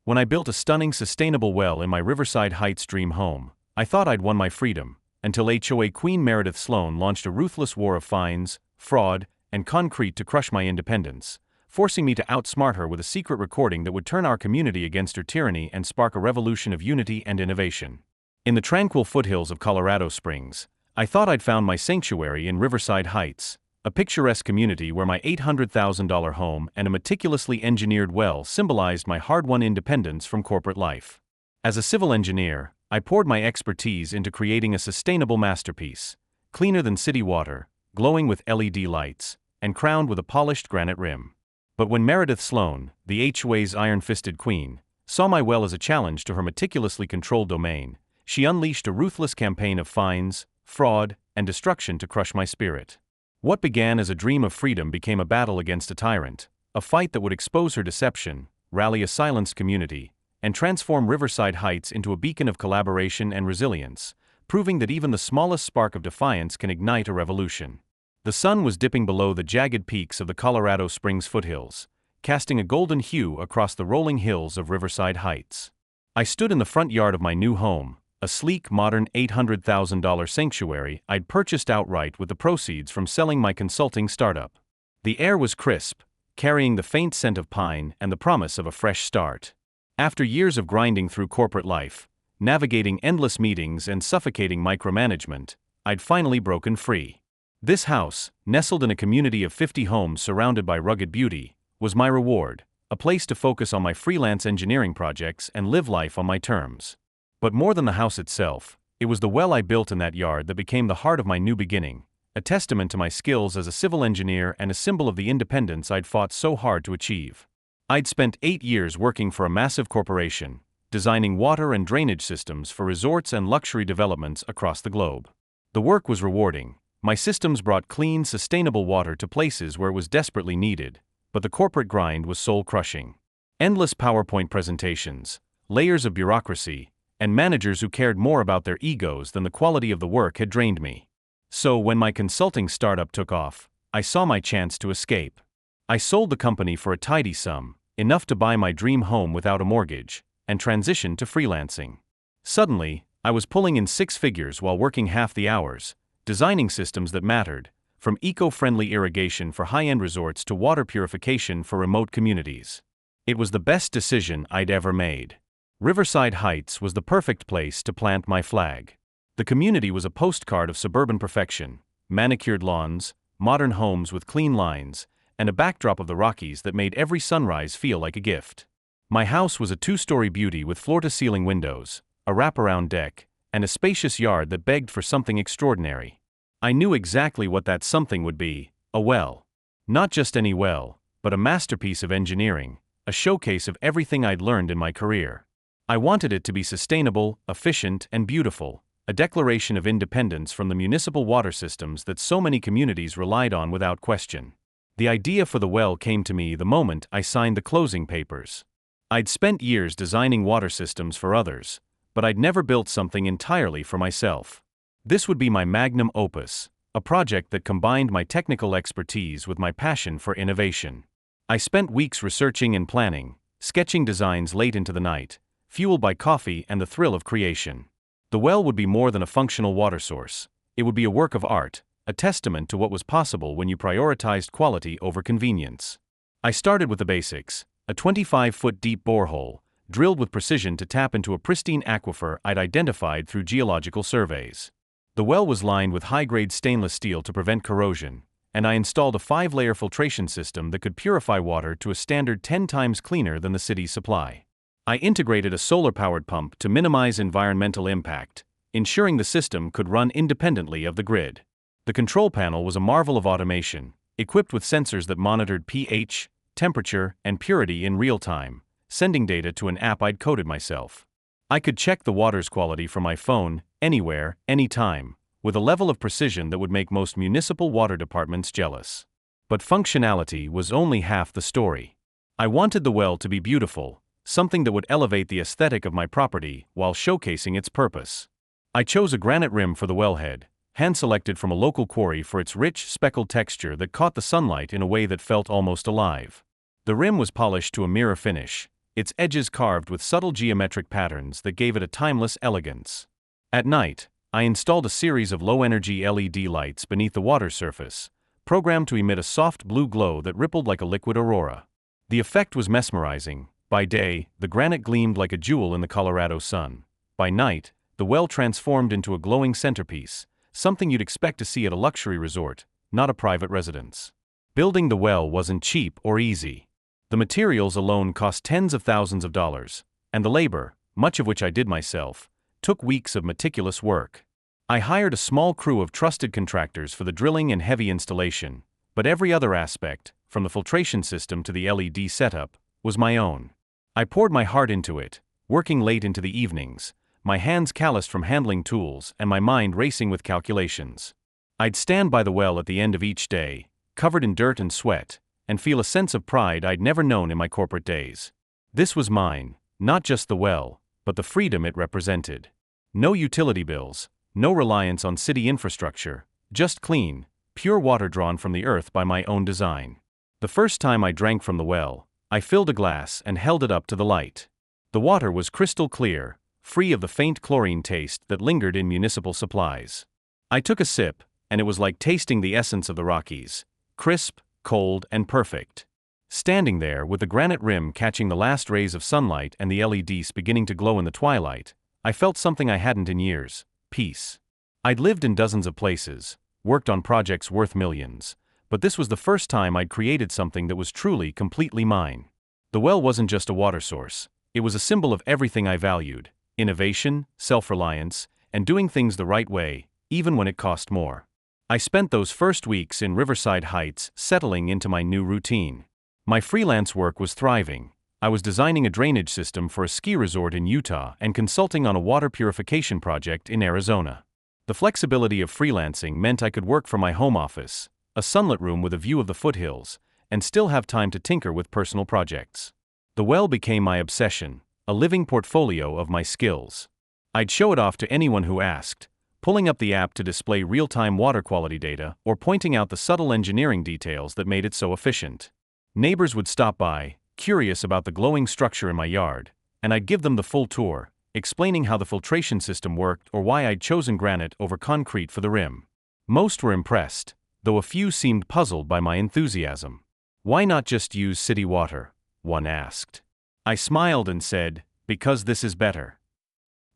When I built a stunning sustainable well in my Riverside Heights dream home, I thought I'd won my freedom, until HOA Queen Meredith Sloan launched a ruthless war of fines, fraud, and concrete to crush my independence, forcing me to outsmart her with a secret recording that would turn our community against her tyranny and spark a revolution of unity and innovation. In the tranquil foothills of Colorado Springs, I thought I'd found my sanctuary in Riverside Heights, a picturesque community where my $800,000 home and a meticulously engineered well symbolized my hard-won independence from corporate life. As a civil engineer, I poured my expertise into creating a sustainable masterpiece, cleaner than city water, glowing with LED lights, and crowned with a polished granite rim. But when Meredith Sloan, the HOA's iron-fisted queen, saw my well as a challenge to her meticulously controlled domain, she unleashed a ruthless campaign of fines, fraud, and destruction to crush my spirit. What began as a dream of freedom became a battle against a tyrant, a fight that would expose her deception, rally a silenced community, and transform Riverside Heights into a beacon of collaboration and resilience, proving that even the smallest spark of defiance can ignite a revolution. The sun was dipping below the jagged peaks of the Colorado Springs foothills, casting a golden hue across the rolling hills of Riverside Heights. I stood in the front yard of my new home, a sleek, modern $800,000 sanctuary I'd purchased outright with the proceeds from selling my consulting startup. The air was crisp, carrying the faint scent of pine and the promise of a fresh start. After years of grinding through corporate life, navigating endless meetings and suffocating micromanagement, I'd finally broken free. This house, nestled in a community of 50 homes surrounded by rugged beauty, was my reward, a place to focus on my freelance engineering projects and live life on my terms. But more than the house itself, it was the well I built in that yard that became the heart of my new beginning, a testament to my skills as a civil engineer and a symbol of the independence I'd fought so hard to achieve. I'd spent 8 years working for a massive corporation, designing water and drainage systems for resorts and luxury developments across the globe. The work was rewarding. My systems brought clean, sustainable water to places where it was desperately needed, but the corporate grind was soul-crushing. Endless PowerPoint presentations, layers of bureaucracy, and managers who cared more about their egos than the quality of the work had drained me. So when my consulting startup took off, I saw my chance to escape. I sold the company for a tidy sum, enough to buy my dream home without a mortgage, and transitioned to freelancing. Suddenly, I was pulling in 6 figures while working half the hours, designing systems that mattered, from eco-friendly irrigation for high-end resorts to water purification for remote communities. It was the best decision I'd ever made. Riverside Heights was the perfect place to plant my flag. The community was a postcard of suburban perfection, manicured lawns, modern homes with clean lines, and a backdrop of the Rockies that made every sunrise feel like a gift. My house was a 2-story beauty with floor-to-ceiling windows, a wraparound deck, and a spacious yard that begged for something extraordinary. I knew exactly what that something would be, a well. Not just any well, but a masterpiece of engineering, a showcase of everything I'd learned in my career. I wanted it to be sustainable, efficient, and beautiful, a declaration of independence from the municipal water systems that so many communities relied on without question. The idea for the well came to me the moment I signed the closing papers. I'd spent years designing water systems for others, but I'd never built something entirely for myself. This would be my magnum opus, a project that combined my technical expertise with my passion for innovation. I spent weeks researching and planning, sketching designs late into the night, fueled by coffee and the thrill of creation. The well would be more than a functional water source. It would be a work of art, a testament to what was possible when you prioritized quality over convenience. I started with the basics, a 25-foot deep borehole, drilled with precision to tap into a pristine aquifer I'd identified through geological surveys. The well was lined with high-grade stainless steel to prevent corrosion, and I installed a 5-layer filtration system that could purify water to a standard 10 times cleaner than the city's supply. I integrated a solar-powered pump to minimize environmental impact, ensuring the system could run independently of the grid. The control panel was a marvel of automation, equipped with sensors that monitored pH, temperature, and purity in real time, sending data to an app I'd coded myself. I could check the water's quality from my phone, anywhere, anytime, with a level of precision that would make most municipal water departments jealous. But functionality was only half the story. I wanted the well to be beautiful, something that would elevate the aesthetic of my property while showcasing its purpose. I chose a granite rim for the wellhead, hand-selected from a local quarry for its rich, speckled texture that caught the sunlight in a way that felt almost alive. The rim was polished to a mirror finish, its edges carved with subtle geometric patterns that gave it a timeless elegance. At night, I installed a series of low-energy LED lights beneath the water surface, programmed to emit a soft blue glow that rippled like a liquid aurora. The effect was mesmerizing. By day, the granite gleamed like a jewel in the Colorado sun. By night, the well transformed into a glowing centerpiece, something you'd expect to see at a luxury resort, not a private residence. Building the well wasn't cheap or easy. The materials alone cost tens of thousands of dollars, and the labor, much of which I did myself, took weeks of meticulous work. I hired a small crew of trusted contractors for the drilling and heavy installation, but every other aspect, from the filtration system to the LED setup, was my own. I poured my heart into it, working late into the evenings, my hands calloused from handling tools and my mind racing with calculations. I'd stand by the well at the end of each day, covered in dirt and sweat, and feel a sense of pride I'd never known in my corporate days. This was mine, not just the well, but the freedom it represented. No utility bills, no reliance on city infrastructure, just clean, pure water drawn from the earth by my own design. The first time I drank from the well, I filled a glass and held it up to the light. The water was crystal clear, free of the faint chlorine taste that lingered in municipal supplies. I took a sip, and it was like tasting the essence of the Rockies, crisp, cold, and perfect. Standing there with the granite rim catching the last rays of sunlight and the LEDs beginning to glow in the twilight, I felt something I hadn't in years: peace. I'd lived in dozens of places, worked on projects worth millions, but this was the first time I'd created something that was truly, completely mine. The well wasn't just a water source, it was a symbol of everything I valued: innovation, self-reliance, and doing things the right way, even when it cost more. I spent those first weeks in Riverside Heights settling into my new routine. My freelance work was thriving. I was designing a drainage system for a ski resort in Utah and consulting on a water purification project in Arizona. The flexibility of freelancing meant I could work from my home office, a sunlit room with a view of the foothills, and still have time to tinker with personal projects. The well became my obsession, a living portfolio of my skills. I'd show it off to anyone who asked, pulling up the app to display real-time water quality data or pointing out the subtle engineering details that made it so efficient. Neighbors would stop by, curious about the glowing structure in my yard, and I'd give them the full tour, explaining how the filtration system worked or why I'd chosen granite over concrete for the rim. Most were impressed, though a few seemed puzzled by my enthusiasm. "Why not just use city water?" one asked. I smiled and said, "Because this is better."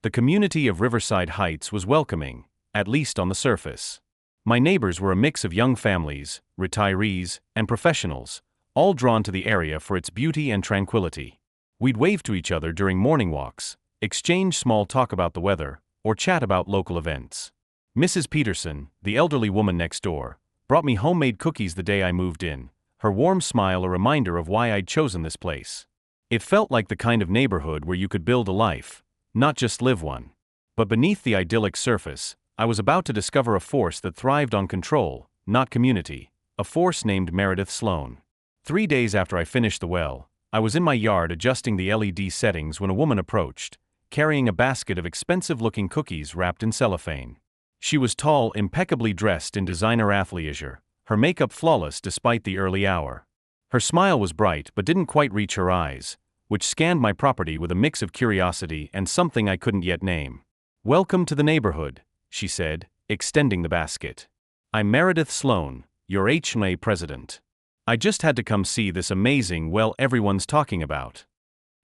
The community of Riverside Heights was welcoming, at least on the surface. My neighbors were a mix of young families, retirees, and professionals, all drawn to the area for its beauty and tranquility. We'd wave to each other during morning walks, exchange small talk about the weather, or chat about local events. Mrs. Peterson, the elderly woman next door, brought me homemade cookies the day I moved in, her warm smile a reminder of why I'd chosen this place. It felt like the kind of neighborhood where you could build a life, not just live one. But beneath the idyllic surface, I was about to discover a force that thrived on control, not community, a force named Meredith Sloan. 3 days after I finished the well, I was in my yard adjusting the LED settings when a woman approached, carrying a basket of expensive-looking cookies wrapped in cellophane. She was tall, impeccably dressed in designer athleisure, her makeup flawless despite the early hour. Her smile was bright but didn't quite reach her eyes, which scanned my property with a mix of curiosity and something I couldn't yet name. "Welcome to the neighborhood," she said, extending the basket. "I'm Meredith Sloan, your HOA president. I just had to come see this amazing well everyone's talking about."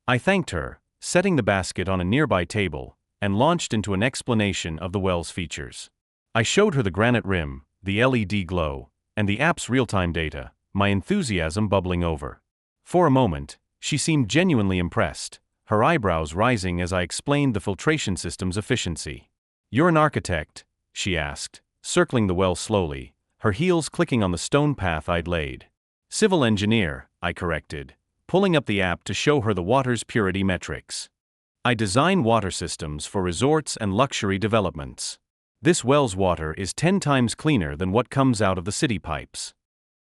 I thanked her, setting the basket on a nearby table, and launched into an explanation of the well's features. I showed her the granite rim, the LED glow, and the app's real-time data, my enthusiasm bubbling over. For a moment, she seemed genuinely impressed, her eyebrows rising as I explained the filtration system's efficiency. "You're an architect?" she asked, circling the well slowly, her heels clicking on the stone path I'd laid. "Civil engineer," I corrected, pulling up the app to show her the water's purity metrics. "I design water systems for resorts and luxury developments. This well's water is 10 times cleaner than what comes out of the city pipes."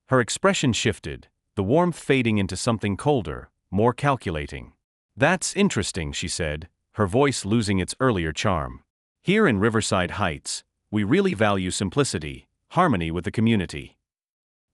Her expression shifted, the warmth fading into something colder, more calculating. "That's interesting," she said, her voice losing its earlier charm. "Here in Riverside Heights, we really value simplicity, harmony with the community."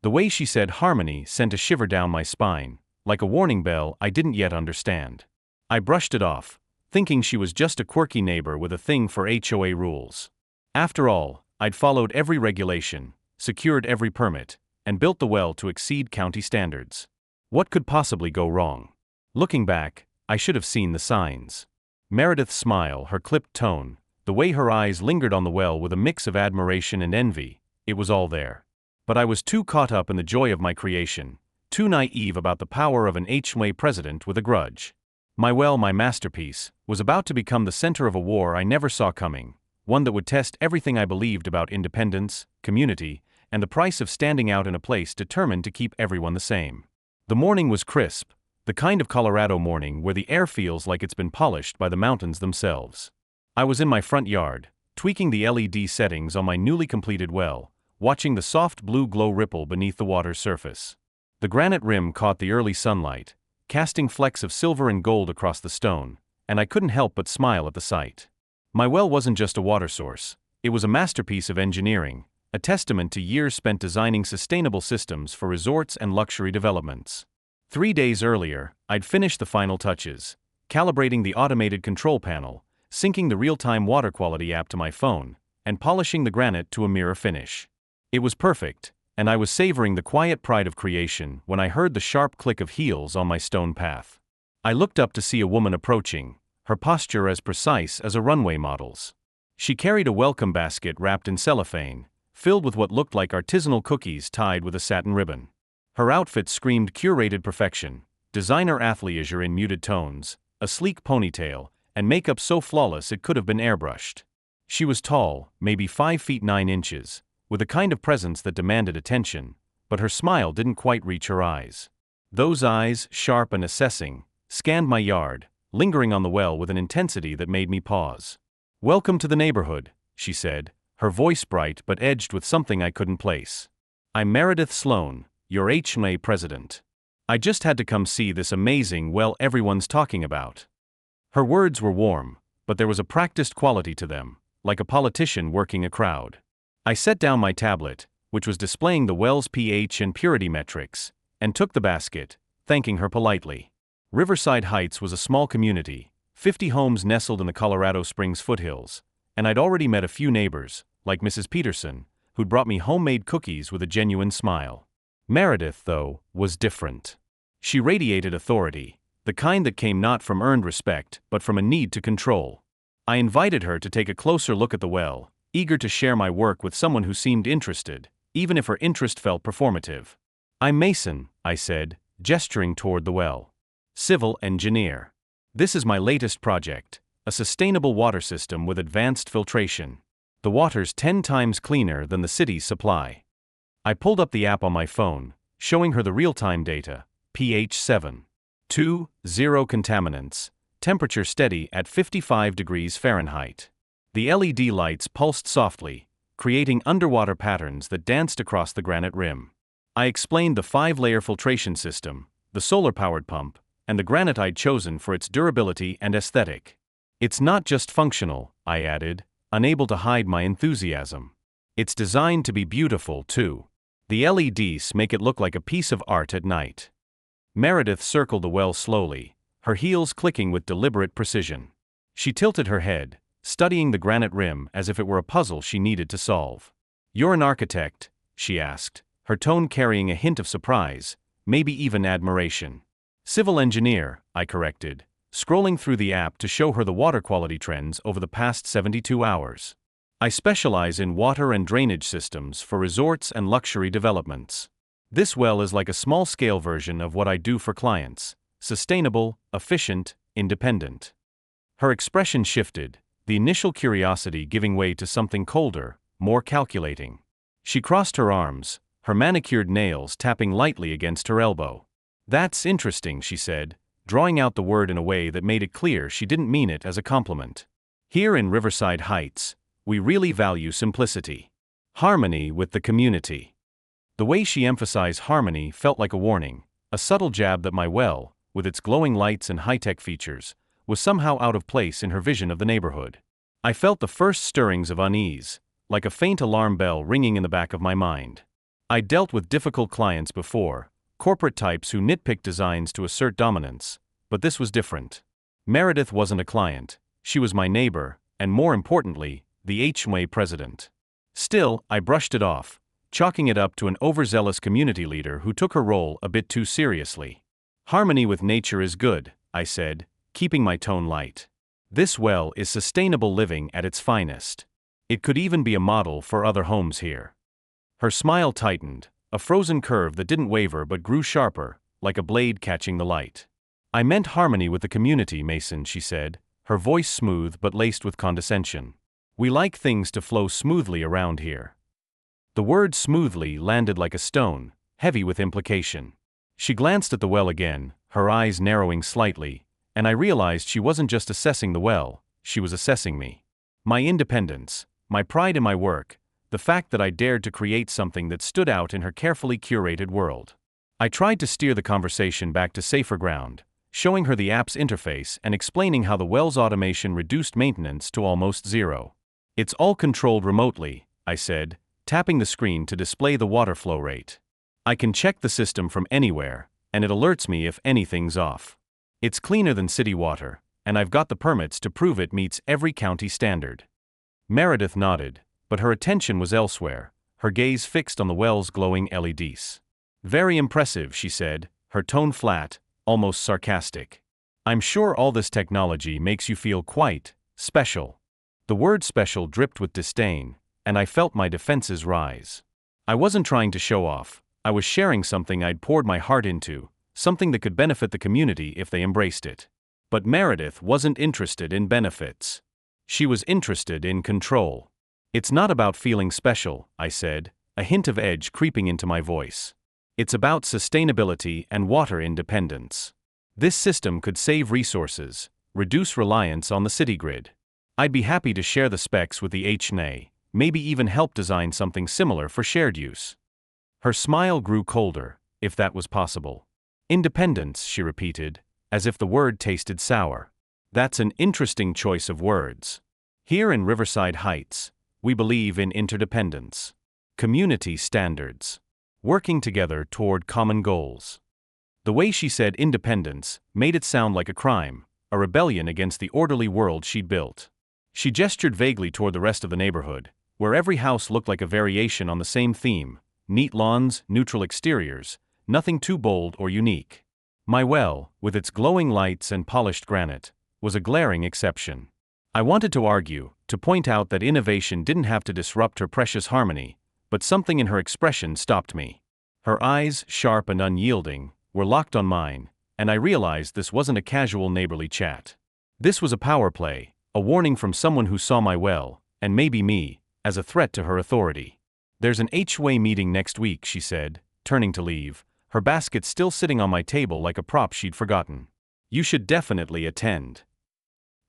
The way she said harmony sent a shiver down my spine, like a warning bell I didn't yet understand. I brushed it off, thinking she was just a quirky neighbor with a thing for HOA rules. After all, I'd followed every regulation, secured every permit, and built the well to exceed county standards. What could possibly go wrong? Looking back, I should have seen the signs. Meredith's smile, her clipped tone, the way her eyes lingered on the well with a mix of admiration and envy, it was all there. But I was too caught up in the joy of my creation, too naive about the power of an HOA president with a grudge. My well, my masterpiece, was about to become the center of a war I never saw coming, one that would test everything I believed about independence, community, and the price of standing out in a place determined to keep everyone the same. The morning was crisp, the kind of Colorado morning where the air feels like it's been polished by the mountains themselves. I was in my front yard, tweaking the LED settings on my newly completed well, watching the soft blue glow ripple beneath the water's surface. The granite rim caught the early sunlight, casting flecks of silver and gold across the stone, and I couldn't help but smile at the sight. My well wasn't just a water source, it was a masterpiece of engineering, a testament to years spent designing sustainable systems for resorts and luxury developments. 3 days earlier, I'd finished the final touches, calibrating the automated control panel, syncing the real-time water quality app to my phone, and polishing the granite to a mirror finish. It was perfect, and I was savoring the quiet pride of creation when I heard the sharp click of heels on my stone path. I looked up to see a woman approaching, her posture as precise as a runway model's. She carried a welcome basket wrapped in cellophane, filled with what looked like artisanal cookies tied with a satin ribbon. Her outfit screamed curated perfection, designer athleisure in muted tones, a sleek ponytail, and makeup so flawless it could have been airbrushed. She was tall, maybe 5 feet 9 inches, with a kind of presence that demanded attention, but her smile didn't quite reach her eyes. Those eyes, sharp and assessing, scanned my yard, lingering on the well with an intensity that made me pause. "Welcome to the neighborhood," she said, her voice bright but edged with something I couldn't place. "I'm Meredith Sloan, your HOA president. I just had to come see this amazing well everyone's talking about." Her words were warm, but there was a practiced quality to them, like a politician working a crowd. I set down my tablet, which was displaying the well's pH and purity metrics, and took the basket, thanking her politely. Riverside Heights was a small community, 50 homes nestled in the Colorado Springs foothills, and I'd already met a few neighbors, like Mrs. Peterson, who'd brought me homemade cookies with a genuine smile. Meredith, though, was different. She radiated authority, the kind that came not from earned respect but from a need to control. I invited her to take a closer look at the well, eager to share my work with someone who seemed interested, even if her interest felt performative. "I'm Mason," I said, gesturing toward the well. "Civil engineer. This is my latest project, a sustainable water system with advanced filtration. The water's 10 times cleaner than the city's supply." I pulled up the app on my phone, showing her the real-time data, pH 7.20 contaminants, temperature steady at 55 degrees Fahrenheit. The LED lights pulsed softly, creating underwater patterns that danced across the granite rim. I explained the 5-layer filtration system, the solar-powered pump, and the granite I'd chosen for its durability and aesthetic. "It's not just functional," I added, unable to hide my enthusiasm. "It's designed to be beautiful, too. The LEDs make it look like a piece of art at night." Meredith circled the well slowly, her heels clicking with deliberate precision. She tilted her head, studying the granite rim as if it were a puzzle she needed to solve. "You're an architect?" she asked, her tone carrying a hint of surprise, maybe even admiration. "Civil engineer," I corrected, scrolling through the app to show her the water quality trends over the past 72 hours. "I specialize in water and drainage systems for resorts and luxury developments. This well is like a small-scale version of what I do for clients: sustainable, efficient, independent." Her expression shifted, the initial curiosity giving way to something colder, more calculating. She crossed her arms, her manicured nails tapping lightly against her elbow. "That's interesting," she said, drawing out the word in a way that made it clear she didn't mean it as a compliment. "Here in Riverside Heights, we really value simplicity. Harmony with the community." The way she emphasized harmony felt like a warning, a subtle jab that my well, with its glowing lights and high-tech features, was somehow out of place in her vision of the neighborhood. I felt the first stirrings of unease, like a faint alarm bell ringing in the back of my mind. I'd dealt with difficult clients before, corporate types who nitpick designs to assert dominance, but this was different. Meredith wasn't a client, she was my neighbor, and more importantly, the HOA president. Still, I brushed it off, chalking it up to an overzealous community leader who took her role a bit too seriously. Harmony with nature is good, I said, keeping my tone light. This well is sustainable living at its finest. It could even be a model for other homes here. Her smile tightened, a frozen curve that didn't waver but grew sharper, like a blade catching the light. I meant harmony with the community, Mason, she said, her voice smooth but laced with condescension. We like things to flow smoothly around here. The word smoothly landed like a stone, heavy with implication. She glanced at the well again, her eyes narrowing slightly, and I realized she wasn't just assessing the well, she was assessing me. My independence, my pride in my work, the fact that I dared to create something that stood out in her carefully curated world. I tried to steer the conversation back to safer ground, showing her the app's interface and explaining how the well's automation reduced maintenance to almost zero. It's all controlled remotely, I said, tapping the screen to display the water flow rate. I can check the system from anywhere, and it alerts me if anything's off. It's cleaner than city water, and I've got the permits to prove it meets every county standard. Meredith nodded, but her attention was elsewhere, her gaze fixed on the well's glowing LEDs. Very impressive, she said, her tone flat, almost sarcastic. I'm sure all this technology makes you feel quite special. The word special dripped with disdain, and I felt my defenses rise. I wasn't trying to show off, I was sharing something I'd poured my heart into, something that could benefit the community if they embraced it. But Meredith wasn't interested in benefits. She was interested in control. It's not about feeling special, I said, a hint of edge creeping into my voice. It's about sustainability and water independence. This system could save resources, reduce reliance on the city grid. I'd be happy to share the specs with the HOA, maybe even help design something similar for shared use. Her smile grew colder, if that was possible. Independence, she repeated, as if the word tasted sour. That's an interesting choice of words. Here in Riverside Heights, we believe in interdependence. Community standards. Working together toward common goals. The way she said independence made it sound like a crime, a rebellion against the orderly world she'd built. She gestured vaguely toward the rest of the neighborhood, where every house looked like a variation on the same theme: neat lawns, neutral exteriors, nothing too bold or unique. My well, with its glowing lights and polished granite, was a glaring exception. I wanted to argue, to point out that innovation didn't have to disrupt her precious harmony, but something in her expression stopped me. Her eyes, sharp and unyielding, were locked on mine, and I realized this wasn't a casual neighborly chat. This was a power play, a warning from someone who saw my well, and maybe me, as a threat to her authority. There's an HOA meeting next week, she said, turning to leave, her basket still sitting on my table like a prop she'd forgotten. You should definitely attend.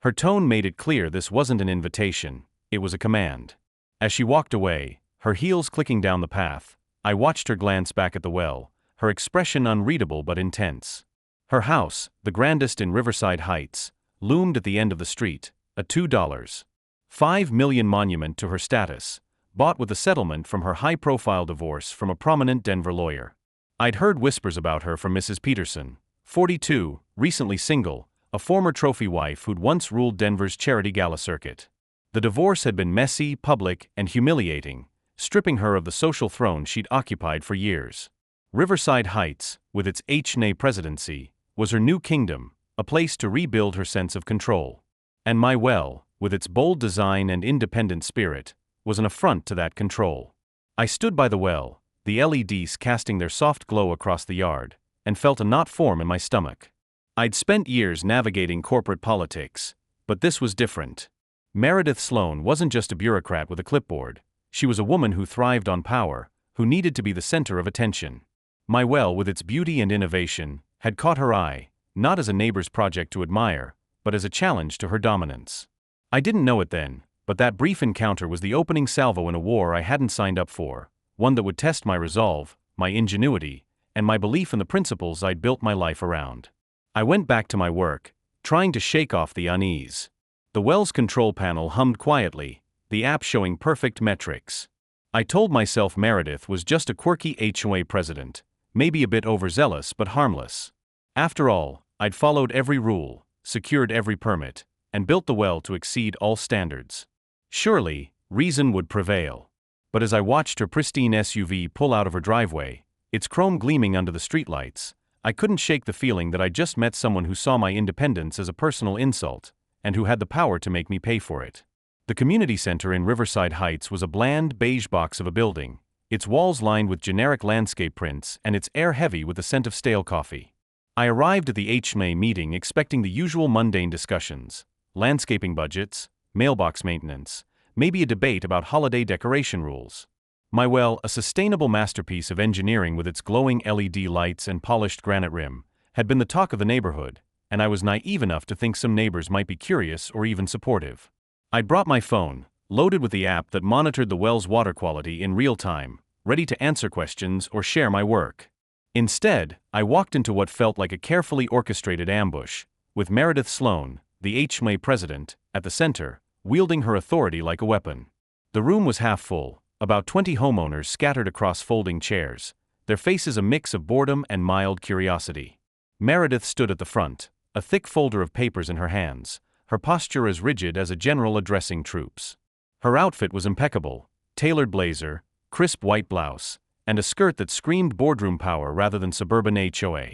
Her tone made it clear this wasn't an invitation, it was a command. As she walked away, her heels clicking down the path, I watched her glance back at the well, her expression unreadable but intense. Her house, the grandest in Riverside Heights, loomed at the end of the street, a $2.5 million monument to her status, bought with a settlement from her high-profile divorce from a prominent Denver lawyer. I'd heard whispers about her from Mrs. Peterson, 42, recently single, a former trophy wife who'd once ruled Denver's charity gala circuit. The divorce had been messy, public, and humiliating, stripping her of the social throne she'd occupied for years. Riverside Heights, with its HOA presidency, was her new kingdom, a place to rebuild her sense of control. And my well, with its bold design and independent spirit, was an affront to that control. I stood by the well, the LEDs casting their soft glow across the yard, and felt a knot form in my stomach. I'd spent years navigating corporate politics, but this was different. Meredith Sloan wasn't just a bureaucrat with a clipboard, she was a woman who thrived on power, who needed to be the center of attention. My well, with its beauty and innovation, had caught her eye, not as a neighbor's project to admire, but as a challenge to her dominance. I didn't know it then, but that brief encounter was the opening salvo in a war I hadn't signed up for, one that would test my resolve, my ingenuity, and my belief in the principles I'd built my life around. I went back to my work, trying to shake off the unease. The well's control panel hummed quietly, the app showing perfect metrics. I told myself Meredith was just a quirky HOA president, maybe a bit overzealous but harmless. After all, I'd followed every rule, secured every permit, and built the well to exceed all standards. Surely, reason would prevail. But as I watched her pristine SUV pull out of her driveway, its chrome gleaming under the streetlights, I couldn't shake the feeling that I'd just met someone who saw my independence as a personal insult, and who had the power to make me pay for it. The community center in Riverside Heights was a bland beige box of a building, its walls lined with generic landscape prints and its air heavy with the scent of stale coffee. I arrived at the HOA meeting expecting the usual mundane discussions: landscaping budgets, mailbox maintenance, maybe a debate about holiday decoration rules. My well, a sustainable masterpiece of engineering with its glowing LED lights and polished granite rim, had been the talk of the neighborhood, and I was naive enough to think some neighbors might be curious or even supportive. I'd brought my phone, loaded with the app that monitored the well's water quality in real time, ready to answer questions or share my work. Instead, I walked into what felt like a carefully orchestrated ambush, with Meredith Sloan, the HOA president, at the center, wielding her authority like a weapon. The room was half full, about 20 homeowners scattered across folding chairs, their faces a mix of boredom and mild curiosity. Meredith stood at the front, a thick folder of papers in her hands, her posture as rigid as a general addressing troops. Her outfit was impeccable: tailored blazer, crisp white blouse, and a skirt that screamed boardroom power rather than suburban HOA.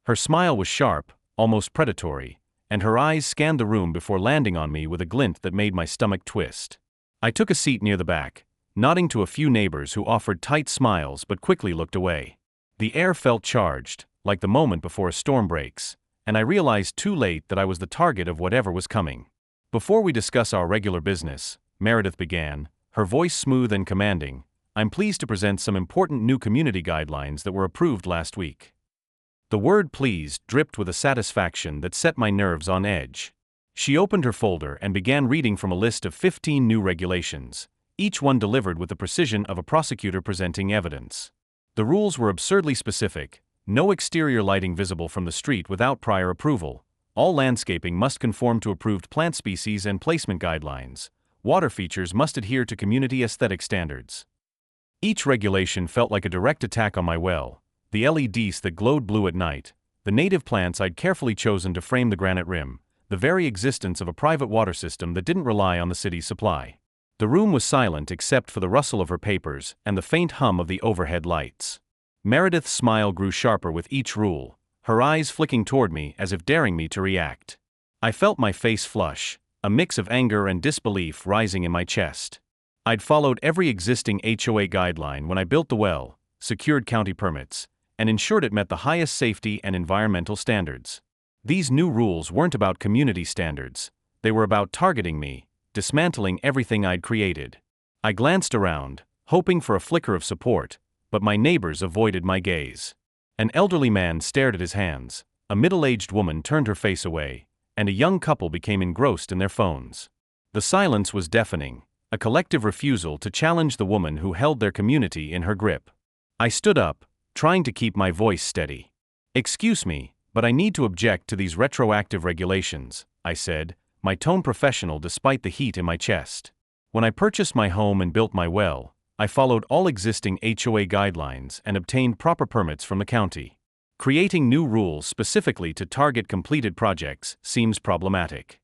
Her smile was sharp, almost predatory, and her eyes scanned the room before landing on me with a glint that made my stomach twist. I took a seat near the back, nodding to a few neighbors who offered tight smiles but quickly looked away. The air felt charged, like the moment before a storm breaks, and I realized too late that I was the target of whatever was coming. "Before we discuss our regular business," Meredith began, her voice smooth and commanding, "I'm pleased to present some important new community guidelines that were approved last week." The word "pleased" dripped with a satisfaction that set my nerves on edge. She opened her folder and began reading from a list of 15 new regulations, each one delivered with the precision of a prosecutor presenting evidence. The rules were absurdly specific: no exterior lighting visible from the street without prior approval, all landscaping must conform to approved plant species and placement guidelines, water features must adhere to community aesthetic standards. Each regulation felt like a direct attack on my well: the LEDs that glowed blue at night, the native plants I'd carefully chosen to frame the granite rim, the very existence of a private water system that didn't rely on the city's supply. The room was silent except for the rustle of her papers and the faint hum of the overhead lights. Meredith's smile grew sharper with each rule, her eyes flicking toward me as if daring me to react. I felt my face flush, a mix of anger and disbelief rising in my chest. I'd followed every existing HOA guideline when I built the well, secured county permits, and ensured it met the highest safety and environmental standards. These new rules weren't about community standards, they were about targeting me, dismantling everything I'd created. I glanced around, hoping for a flicker of support, but my neighbors avoided my gaze. An elderly man stared at his hands, a middle-aged woman turned her face away, and a young couple became engrossed in their phones. The silence was deafening, a collective refusal to challenge the woman who held their community in her grip. I stood up, trying to keep my voice steady. "Excuse me, but I need to object to these retroactive regulations," I said, my tone professional despite the heat in my chest. When I purchased my home and built my well, I followed all existing HOA guidelines and obtained proper permits from the county. Creating new rules specifically to target completed projects seems problematic.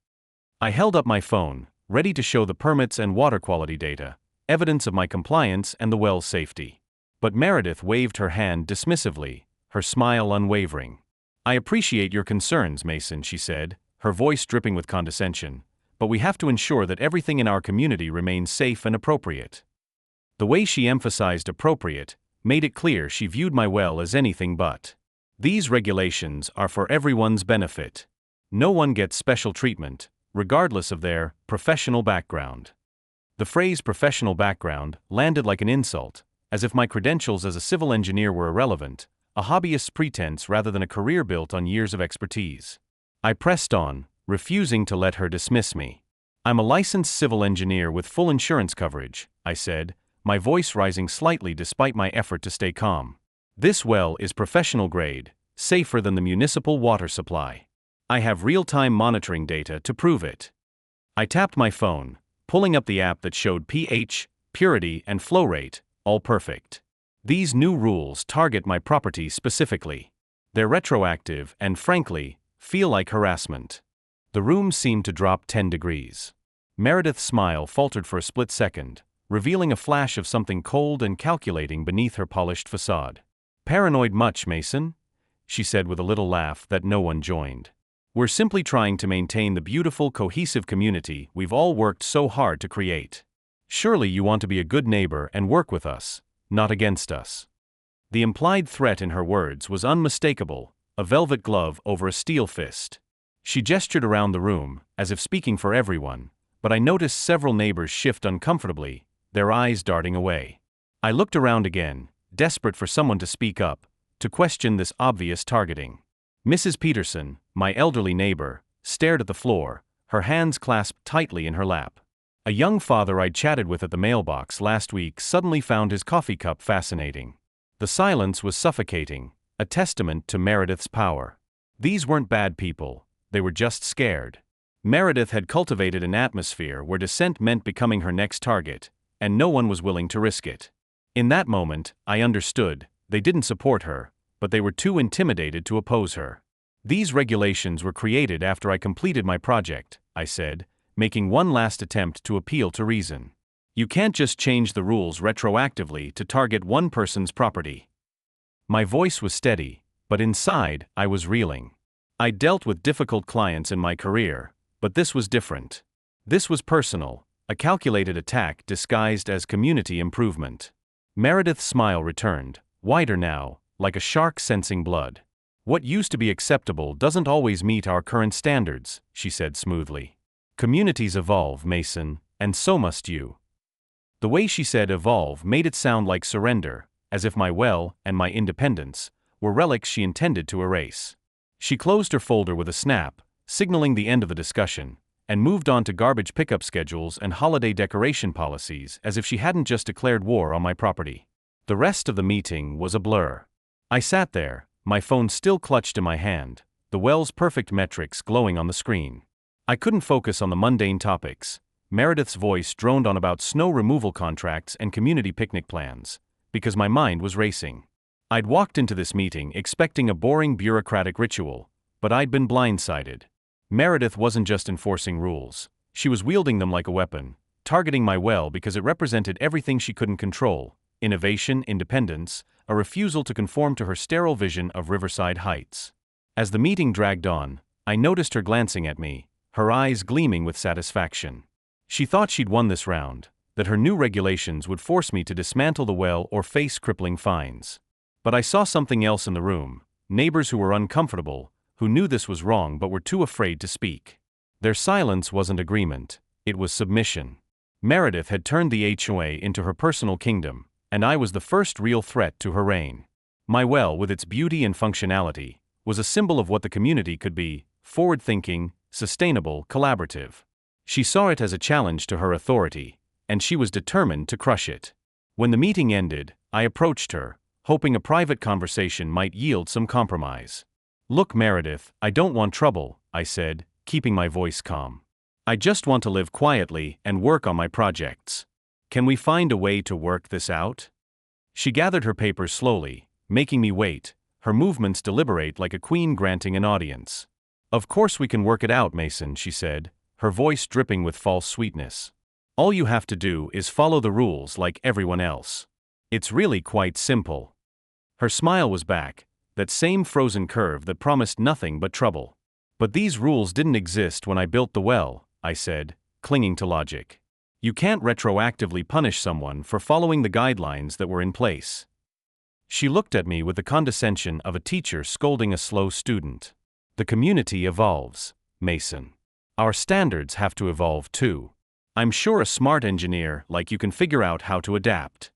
I held up my phone, ready to show the permits and water quality data, evidence of my compliance and the well's safety. But Meredith waved her hand dismissively, her smile unwavering. "I appreciate your concerns, Mason," she said, her voice dripping with condescension, "but we have to ensure that everything in our community remains safe and appropriate." The way she emphasized appropriate made it clear she viewed my well as anything but. "These regulations are for everyone's benefit. No one gets special treatment, regardless of their professional background." The phrase "professional background" landed like an insult, as if my credentials as a civil engineer were irrelevant, a hobbyist's pretense rather than a career built on years of expertise. I pressed on, refusing to let her dismiss me. "I'm a licensed civil engineer with full insurance coverage," I said, my voice rising slightly despite my effort to stay calm. "This well is professional grade, safer than the municipal water supply. I have real-time monitoring data to prove it." I tapped my phone, pulling up the app that showed pH, purity, and flow rate, all perfect. These new rules target my property specifically. They're retroactive and, frankly, feel like harassment. The room seemed to drop 10 degrees. Meredith's smile faltered for a split second, revealing a flash of something cold and calculating beneath her polished facade. "Paranoid much, Mason?" she said with a little laugh that no one joined. "We're simply trying to maintain the beautiful, cohesive community we've all worked so hard to create. Surely you want to be a good neighbor and work with us, not against us." The implied threat in her words was unmistakable, a velvet glove over a steel fist. She gestured around the room, as if speaking for everyone, but I noticed several neighbors shift uncomfortably, their eyes darting away. I looked around again, desperate for someone to speak up, to question this obvious targeting. Mrs. Peterson, my elderly neighbor, stared at the floor, her hands clasped tightly in her lap. A young father I'd chatted with at the mailbox last week suddenly found his coffee cup fascinating. The silence was suffocating, a testament to Meredith's power. These weren't bad people, they were just scared. Meredith had cultivated an atmosphere where dissent meant becoming her next target, and no one was willing to risk it. In that moment, I understood, they didn't support her, but they were too intimidated to oppose her. "These regulations were created after I completed my project," I said, making one last attempt to appeal to reason. "You can't just change the rules retroactively to target one person's property." My voice was steady, but inside, I was reeling. I'd dealt with difficult clients in my career, but this was different. This was personal, a calculated attack disguised as community improvement. Meredith's smile returned, wider now, like a shark sensing blood. "What used to be acceptable doesn't always meet our current standards," she said smoothly. "Communities evolve, Mason, and so must you." The way she said evolve made it sound like surrender, as if my well and my independence were relics she intended to erase. She closed her folder with a snap, signaling the end of the discussion, and moved on to garbage pickup schedules and holiday decoration policies as if she hadn't just declared war on my property. The rest of the meeting was a blur. I sat there, my phone still clutched in my hand, the well's perfect metrics glowing on the screen. I couldn't focus on the mundane topics. Meredith's voice droned on about snow removal contracts and community picnic plans, because my mind was racing. I'd walked into this meeting expecting a boring bureaucratic ritual, but I'd been blindsided. Meredith wasn't just enforcing rules, she was wielding them like a weapon, targeting my well because it represented everything she couldn't control: innovation, independence, a refusal to conform to her sterile vision of Riverside Heights. As the meeting dragged on, I noticed her glancing at me, her eyes gleaming with satisfaction. She thought she'd won this round, that her new regulations would force me to dismantle the well or face crippling fines. But I saw something else in the room: neighbors who were uncomfortable, who knew this was wrong but were too afraid to speak. Their silence wasn't agreement, it was submission. Meredith had turned the HOA into her personal kingdom, and I was the first real threat to her reign. My well, with its beauty and functionality, was a symbol of what the community could be: forward-thinking, sustainable, collaborative. She saw it as a challenge to her authority, and she was determined to crush it. When the meeting ended, I approached her, hoping a private conversation might yield some compromise. "Look, Meredith, I don't want trouble," I said, keeping my voice calm. "I just want to live quietly and work on my projects. Can we find a way to work this out?" She gathered her papers slowly, making me wait, her movements deliberate like a queen granting an audience. "Of course we can work it out, Mason," she said, her voice dripping with false sweetness. "All you have to do is follow the rules like everyone else. It's really quite simple." Her smile was back, that same frozen curve that promised nothing but trouble. "But these rules didn't exist when I built the well," I said, clinging to logic. "You can't retroactively punish someone for following the guidelines that were in place." She looked at me with the condescension of a teacher scolding a slow student. "The community evolves, Mason. Our standards have to evolve too. I'm sure a smart engineer like you can figure out how to adapt."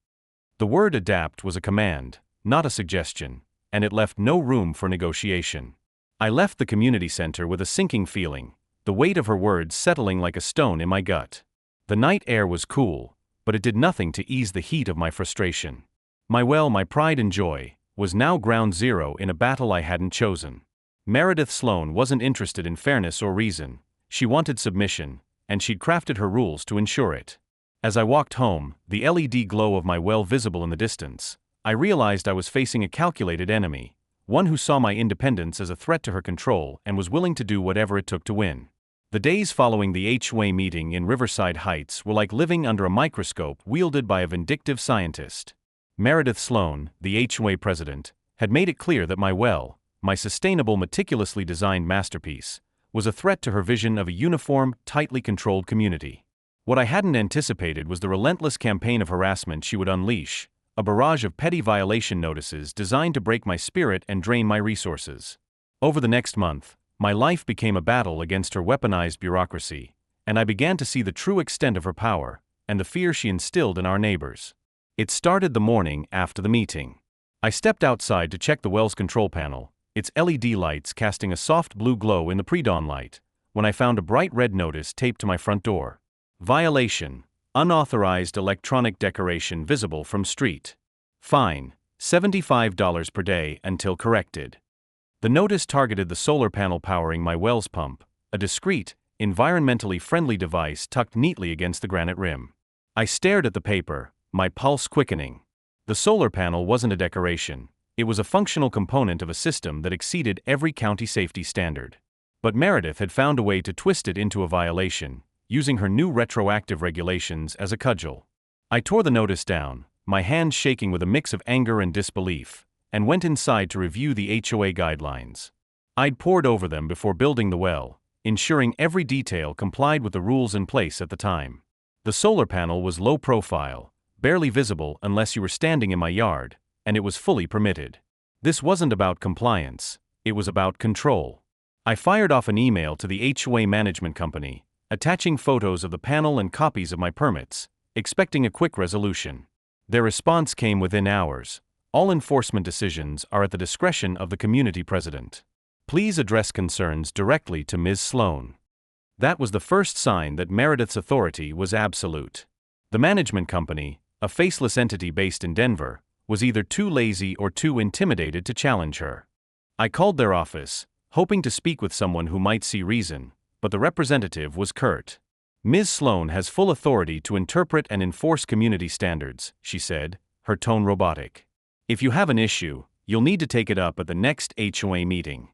The word adapt was a command, not a suggestion, and it left no room for negotiation. I left the community center with a sinking feeling, the weight of her words settling like a stone in my gut. The night air was cool, but it did nothing to ease the heat of my frustration. My well, my pride and joy, was now ground zero in a battle I hadn't chosen. Meredith Sloan wasn't interested in fairness or reason, she wanted submission, and she'd crafted her rules to ensure it. As I walked home, the LED glow of my well visible in the distance, I realized I was facing a calculated enemy, one who saw my independence as a threat to her control and was willing to do whatever it took to win. The days following the HOA meeting in Riverside Heights were like living under a microscope wielded by a vindictive scientist. Meredith Sloan, the HOA president, had made it clear that my sustainable, meticulously designed masterpiece, was a threat to her vision of a uniform, tightly controlled community. What I hadn't anticipated was the relentless campaign of harassment she would unleash, a barrage of petty violation notices designed to break my spirit and drain my resources. Over the next month, my life became a battle against her weaponized bureaucracy, and I began to see the true extent of her power and the fear she instilled in our neighbors. It started the morning after the meeting. I stepped outside to check the well's control panel, its LED lights casting a soft blue glow in the pre-dawn light, when I found a bright red notice taped to my front door. Violation: unauthorized electronic decoration visible from street. Fine: $75 per day until corrected. The notice targeted the solar panel powering my well's pump, a discreet, environmentally friendly device tucked neatly against the granite rim. I stared at the paper, my pulse quickening. The solar panel wasn't a decoration, it was a functional component of a system that exceeded every county safety standard. But Meredith had found a way to twist it into a violation, using her new retroactive regulations as a cudgel. I tore the notice down, my hands shaking with a mix of anger and disbelief, and went inside to review the HOA guidelines. I'd pored over them before building the well, ensuring every detail complied with the rules in place at the time. The solar panel was low profile, barely visible unless you were standing in my yard, and it was fully permitted. This wasn't about compliance, it was about control. I fired off an email to the HOA management company, attaching photos of the panel and copies of my permits, expecting a quick resolution. Their response came within hours. All enforcement decisions are at the discretion of the community president. Please address concerns directly to Ms. Sloan. That was the first sign that Meredith's authority was absolute. The management company, a faceless entity based in Denver, was either too lazy or too intimidated to challenge her. I called their office, hoping to speak with someone who might see reason, but the representative was curt. Ms. Sloan has full authority to interpret and enforce community standards, she said, her tone robotic. If you have an issue, you'll need to take it up at the next HOA meeting.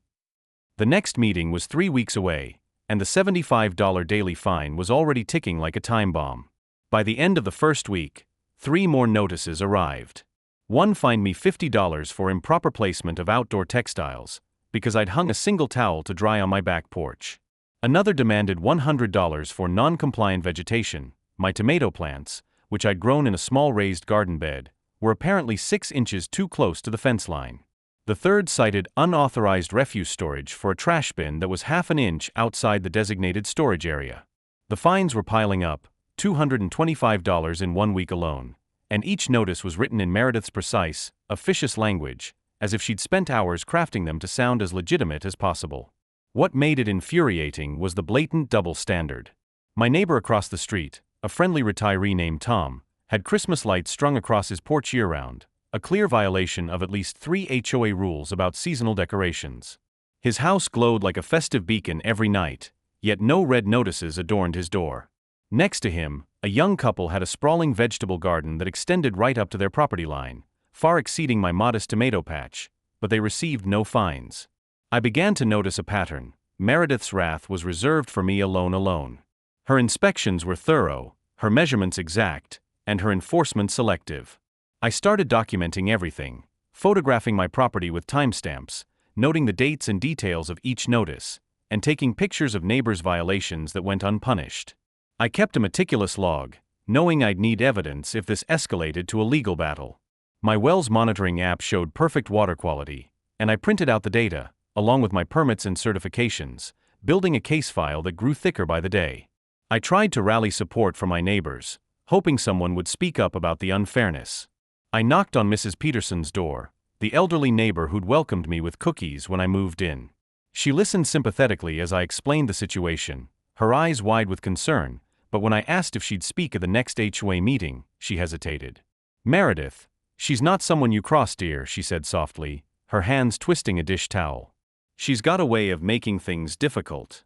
The next meeting was 3 weeks away, and the $75 daily fine was already ticking like a time bomb. By the end of the first week, 3 more notices arrived. One fined me $50 for improper placement of outdoor textiles, because I'd hung a single towel to dry on my back porch. Another demanded $100 for non-compliant vegetation. My tomato plants, which I'd grown in a small raised garden bed, were apparently 6 inches too close to the fence line. The third cited unauthorized refuse storage for a trash bin that was half an inch outside the designated storage area. The fines were piling up, $225 in 1 week alone, and each notice was written in Meredith's precise, officious language, as if she'd spent hours crafting them to sound as legitimate as possible. What made it infuriating was the blatant double standard. My neighbor across the street, a friendly retiree named Tom, had Christmas lights strung across his porch year-round, a clear violation of at least 3 HOA rules about seasonal decorations. His house glowed like a festive beacon every night, yet no red notices adorned his door. Next to him, a young couple had a sprawling vegetable garden that extended right up to their property line, far exceeding my modest tomato patch, but they received no fines. I began to notice a pattern. Meredith's wrath was reserved for me alone. Her inspections were thorough, her measurements exact, and her enforcement selective. I started documenting everything, photographing my property with timestamps, noting the dates and details of each notice, and taking pictures of neighbors' violations that went unpunished. I kept a meticulous log, knowing I'd need evidence if this escalated to a legal battle. My wells monitoring app showed perfect water quality, and I printed out the data, along with my permits and certifications, building a case file that grew thicker by the day. I tried to rally support from my neighbors, hoping someone would speak up about the unfairness. I knocked on Mrs. Peterson's door, the elderly neighbor who'd welcomed me with cookies when I moved in. She listened sympathetically as I explained the situation, her eyes wide with concern, but when I asked if she'd speak at the next HOA meeting, she hesitated. "Meredith, she's not someone you cross, dear," she said softly, her hands twisting a dish towel. "She's got a way of making things difficult."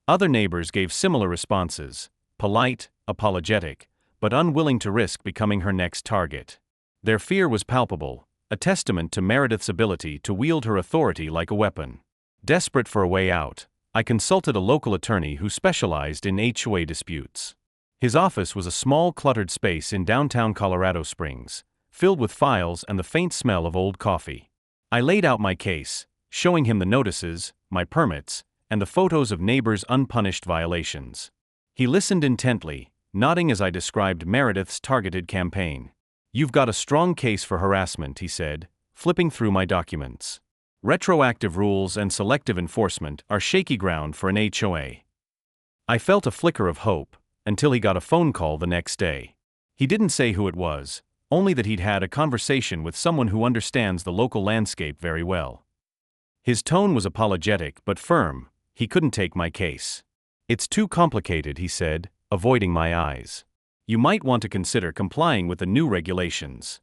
Other neighbors gave similar responses, polite, apologetic, but unwilling to risk becoming her next target. Their fear was palpable, a testament to Meredith's ability to wield her authority like a weapon. Desperate for a way out, I consulted a local attorney who specialized in HOA disputes. His office was a small cluttered space in downtown Colorado Springs, filled with files and the faint smell of old coffee. I laid out my case, showing him the notices, my permits, and the photos of neighbors' unpunished violations. He listened intently, nodding as I described Meredith's targeted campaign. "You've got a strong case for harassment," he said, flipping through my documents. "Retroactive rules and selective enforcement are shaky ground for an HOA." I felt a flicker of hope, until he got a phone call the next day. He didn't say who it was, only that he'd had a conversation with someone who understands the local landscape very well. His tone was apologetic but firm. He couldn't take my case. "It's too complicated," he said, avoiding my eyes. "You might want to consider complying with the new regulations."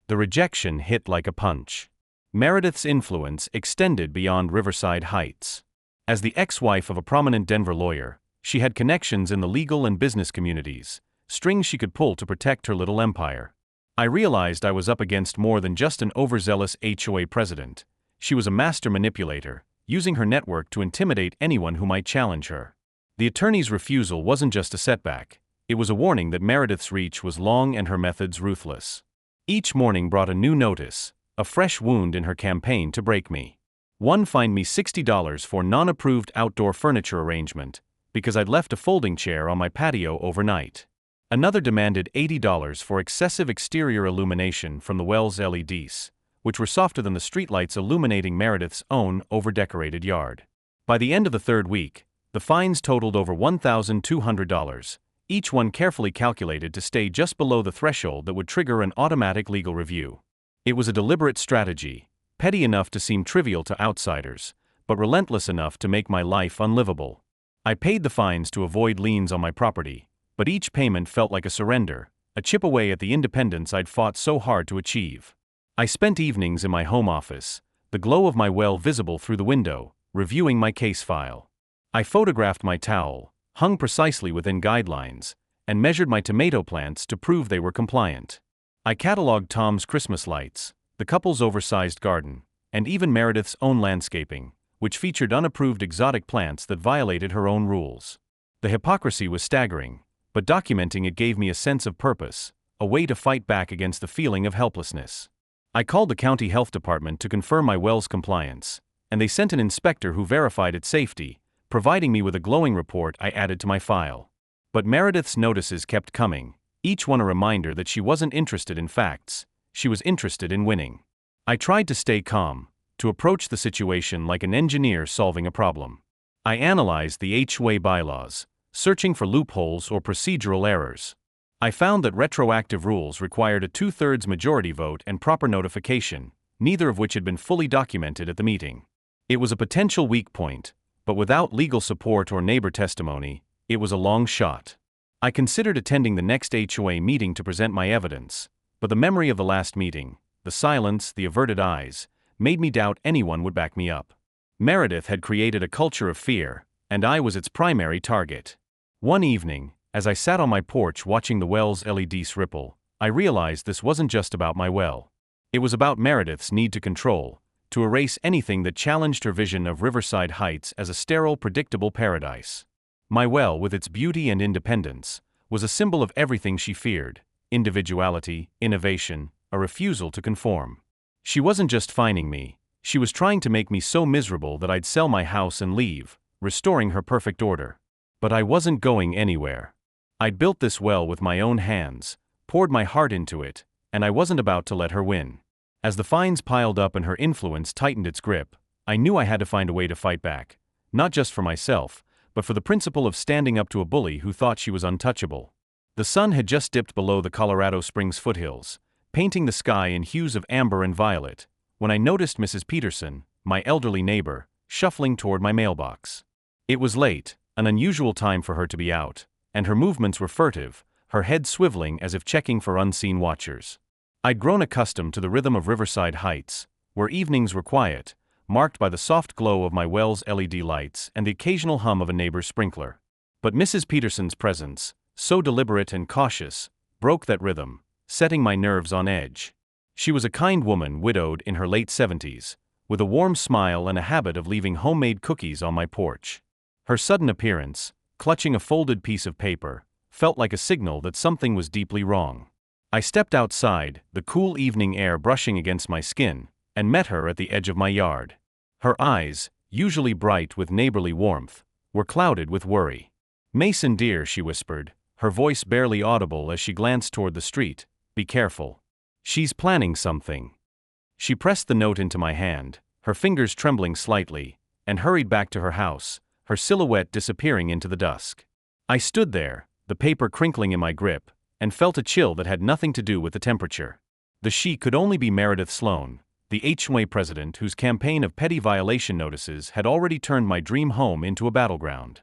The rejection hit like a punch. Meredith's influence extended beyond Riverside Heights. As the ex-wife of a prominent Denver lawyer, she had connections in the legal and business communities, strings she could pull to protect her little empire. I realized I was up against more than just an overzealous HOA president. She was a master manipulator, using her network to intimidate anyone who might challenge her. The attorney's refusal wasn't just a setback, it was a warning that Meredith's reach was long and her methods ruthless. Each morning brought a new notice, a fresh wound in her campaign to break me. One fined me $60 for non-approved outdoor furniture arrangement, because I'd left a folding chair on my patio overnight. Another demanded $80 for excessive exterior illumination from the well's LEDs, which were softer than the streetlights illuminating Meredith's own over-decorated yard. By the end of the third week, the fines totaled over $1,200, each one carefully calculated to stay just below the threshold that would trigger an automatic legal review. It was a deliberate strategy, petty enough to seem trivial to outsiders, but relentless enough to make my life unlivable. I paid the fines to avoid liens on my property, but each payment felt like a surrender, a chip away at the independence I'd fought so hard to achieve. I spent evenings in my home office, the glow of my well visible through the window, reviewing my case file. I photographed my towel, hung precisely within guidelines, and measured my tomato plants to prove they were compliant. I cataloged Tom's Christmas lights, the couple's oversized garden, and even Meredith's own landscaping, which featured unapproved exotic plants that violated her own rules. The hypocrisy was staggering, but documenting it gave me a sense of purpose, a way to fight back against the feeling of helplessness. I called the county health department to confirm my well's compliance, and they sent an inspector who verified its safety, providing me with a glowing report I added to my file. But Meredith's notices kept coming, each one a reminder that she wasn't interested in facts, she was interested in winning. I tried to stay calm, to approach the situation like an engineer solving a problem. I analyzed the HOA bylaws, searching for loopholes or procedural errors. I found that retroactive rules required a 2/3 majority vote and proper notification, neither of which had been fully documented at the meeting. It was a potential weak point, but without legal support or neighbor testimony, it was a long shot. I considered attending the next HOA meeting to present my evidence, but the memory of the last meeting, the silence, the averted eyes, made me doubt anyone would back me up. Meredith had created a culture of fear, and I was its primary target. One evening, as I sat on my porch watching the well's LEDs ripple, I realized this wasn't just about my well. It was about Meredith's need to control, to erase anything that challenged her vision of Riverside Heights as a sterile, predictable paradise. My well, with its beauty and independence, was a symbol of everything she feared: individuality, innovation, a refusal to conform. She wasn't just fining me, she was trying to make me so miserable that I'd sell my house and leave, restoring her perfect order. But I wasn't going anywhere. I'd built this well with my own hands, poured my heart into it, and I wasn't about to let her win. As the fines piled up and her influence tightened its grip, I knew I had to find a way to fight back, not just for myself, but for the principle of standing up to a bully who thought she was untouchable. The sun had just dipped below the Colorado Springs foothills, painting the sky in hues of amber and violet, when I noticed Mrs. Peterson, my elderly neighbor, shuffling toward my mailbox. It was late, an unusual time for her to be out, and her movements were furtive, her head swiveling as if checking for unseen watchers. I'd grown accustomed to the rhythm of Riverside Heights, where evenings were quiet, marked by the soft glow of my well's LED lights and the occasional hum of a neighbor's sprinkler. But Mrs. Peterson's presence, so deliberate and cautious, broke that rhythm, setting my nerves on edge. She was a kind woman, widowed in her late 70s, with a warm smile and a habit of leaving homemade cookies on my porch. Her sudden appearance, clutching a folded piece of paper, felt like a signal that something was deeply wrong. I stepped outside, the cool evening air brushing against my skin, and met her at the edge of my yard. Her eyes, usually bright with neighborly warmth, were clouded with worry. "Mason dear," she whispered, her voice barely audible as she glanced toward the street, "be careful. She's planning something." She pressed the note into my hand, her fingers trembling slightly, and hurried back to her house, her silhouette disappearing into the dusk. I stood there, the paper crinkling in my grip, and felt a chill that had nothing to do with the temperature. The she could only be Meredith Sloan, the HOA president whose campaign of petty violation notices had already turned my dream home into a battleground.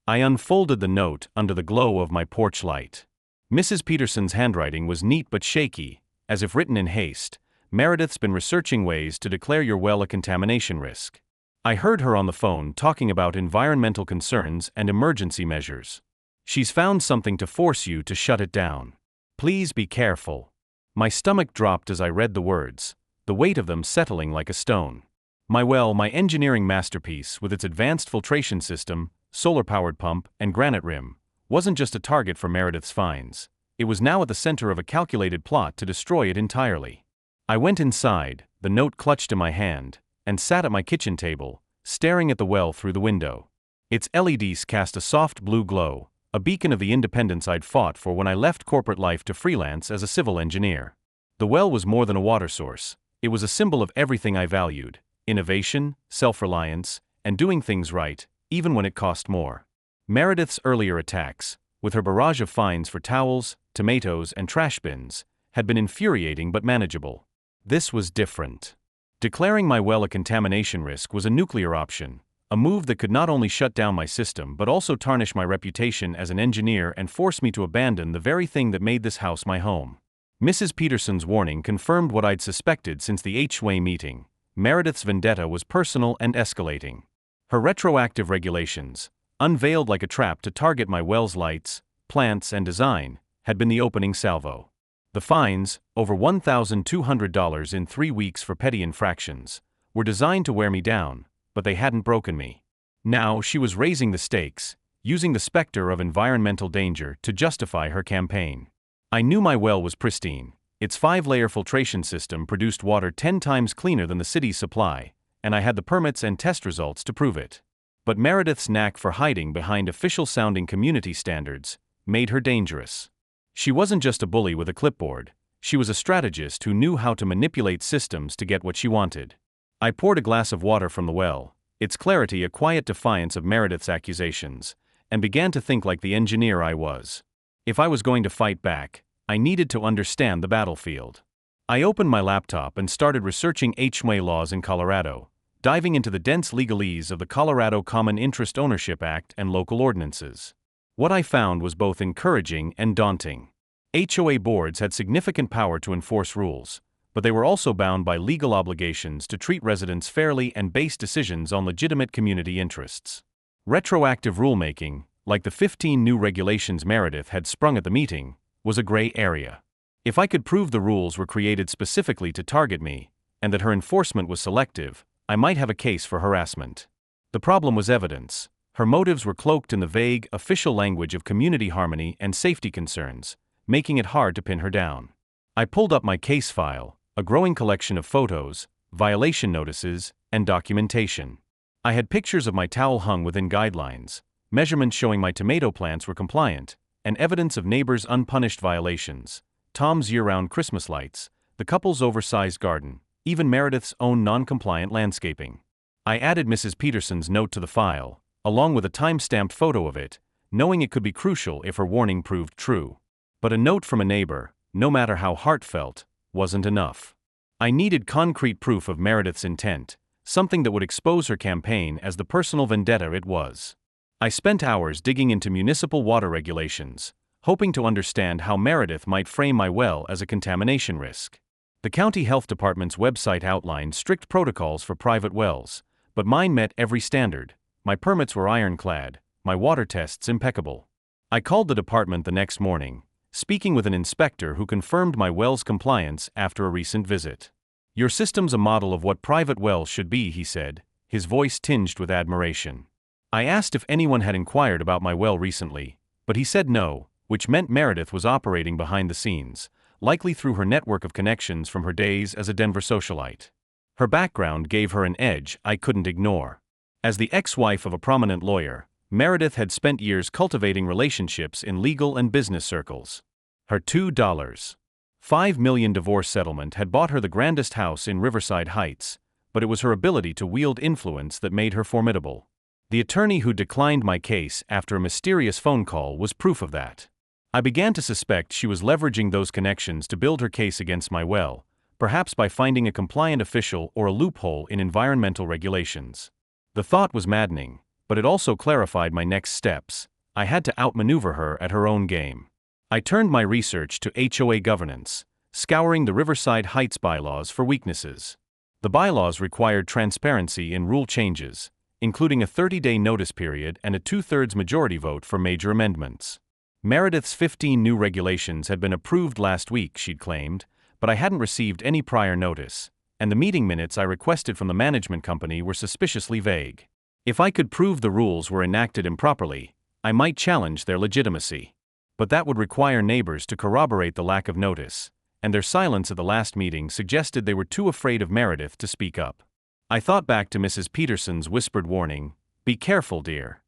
I unfolded the note under the glow of my porch light. Mrs. Peterson's handwriting was neat but shaky, as if written in haste. "Meredith's been researching ways to declare your well a contamination risk." I heard her on the phone talking about environmental concerns and emergency measures. "She's found something to force you to shut it down. Please be careful." My stomach dropped as I read the words, the weight of them settling like a stone. My well, my engineering masterpiece with its advanced filtration system, solar-powered pump, and granite rim, wasn't just a target for Meredith's fines. It was now at the center of a calculated plot to destroy it entirely. I went inside, the note clutched in my hand, and sat at my kitchen table, staring at the well through the window. Its LEDs cast a soft blue glow, a beacon of the independence I'd fought for when I left corporate life to freelance as a civil engineer. The well was more than a water source. It was a symbol of everything I valued: innovation, self-reliance, and doing things right, even when it cost more. Meredith's earlier attacks, with her barrage of fines for towels, tomatoes, and trash bins, had been infuriating but manageable. This was different. Declaring my well a contamination risk was a nuclear option, a move that could not only shut down my system but also tarnish my reputation as an engineer and force me to abandon the very thing that made this house my home. Mrs. Peterson's warning confirmed what I'd suspected since the HOA meeting. Meredith's vendetta was personal and escalating. Her retroactive regulations, unveiled like a trap to target my well's lights, plants, and design, had been the opening salvo. The fines, over $1,200 in 3 weeks for petty infractions, were designed to wear me down, but they hadn't broken me. Now she was raising the stakes, using the specter of environmental danger to justify her campaign. I knew my well was pristine. Its 5-layer filtration system produced water 10 times cleaner than the city's supply, and I had the permits and test results to prove it. But Meredith's knack for hiding behind official-sounding community standards made her dangerous. She wasn't just a bully with a clipboard. She was a strategist who knew how to manipulate systems to get what she wanted. I poured a glass of water from the well, its clarity a quiet defiance of Meredith's accusations, and began to think like the engineer I was. If I was going to fight back, I needed to understand the battlefield. I opened my laptop and started researching HOA laws in Colorado, diving into the dense legalese of the Colorado Common Interest Ownership Act and local ordinances. What I found was both encouraging and daunting. HOA boards had significant power to enforce rules, but they were also bound by legal obligations to treat residents fairly and base decisions on legitimate community interests. Retroactive rulemaking, like the 15 new regulations Meredith had sprung at the meeting, was a gray area. If I could prove the rules were created specifically to target me, and that her enforcement was selective, I might have a case for harassment. The problem was evidence. Her motives were cloaked in the vague, official language of community harmony and safety concerns, making it hard to pin her down. I pulled up my case file, a growing collection of photos, violation notices, and documentation. I had pictures of my towel hung within guidelines, measurements showing my tomato plants were compliant, and evidence of neighbors' unpunished violations: Tom's year-round Christmas lights, the couple's oversized garden, even Meredith's own non-compliant landscaping. I added Mrs. Peterson's note to the file, along with a time-stamped photo of it, knowing it could be crucial if her warning proved true. But a note from a neighbor, no matter how heartfelt, wasn't enough. I needed concrete proof of Meredith's intent, something that would expose her campaign as the personal vendetta it was. I spent hours digging into municipal water regulations, hoping to understand how Meredith might frame my well as a contamination risk. The county health department's website outlined strict protocols for private wells, but mine met every standard. My permits were ironclad, my water tests impeccable. I called the department the next morning, speaking with an inspector who confirmed my well's compliance after a recent visit. "Your system's a model of what private wells should be," he said, his voice tinged with admiration. I asked if anyone had inquired about my well recently, but he said no, which meant Meredith was operating behind the scenes, likely through her network of connections from her days as a Denver socialite. Her background gave her an edge I couldn't ignore. As the ex-wife of a prominent lawyer, Meredith had spent years cultivating relationships in legal and business circles. Her $2.5 million divorce settlement had bought her the grandest house in Riverside Heights, but it was her ability to wield influence that made her formidable. The attorney who declined my case after a mysterious phone call was proof of that. I began to suspect she was leveraging those connections to build her case against my well, perhaps by finding a compliant official or a loophole in environmental regulations. The thought was maddening, but it also clarified my next steps. I had to outmaneuver her at her own game. I turned my research to HOA governance, scouring the Riverside Heights bylaws for weaknesses. The bylaws required transparency in rule changes, including a 30-day notice period and a 2/3 majority vote for major amendments. Meredith's 15 new regulations had been approved last week, she'd claimed, but I hadn't received any prior notice, and the meeting minutes I requested from the management company were suspiciously vague. If I could prove the rules were enacted improperly, I might challenge their legitimacy. But that would require neighbors to corroborate the lack of notice, and their silence at the last meeting suggested they were too afraid of Meredith to speak up. I thought back to Mrs. Peterson's whispered warning, "Be careful, dear."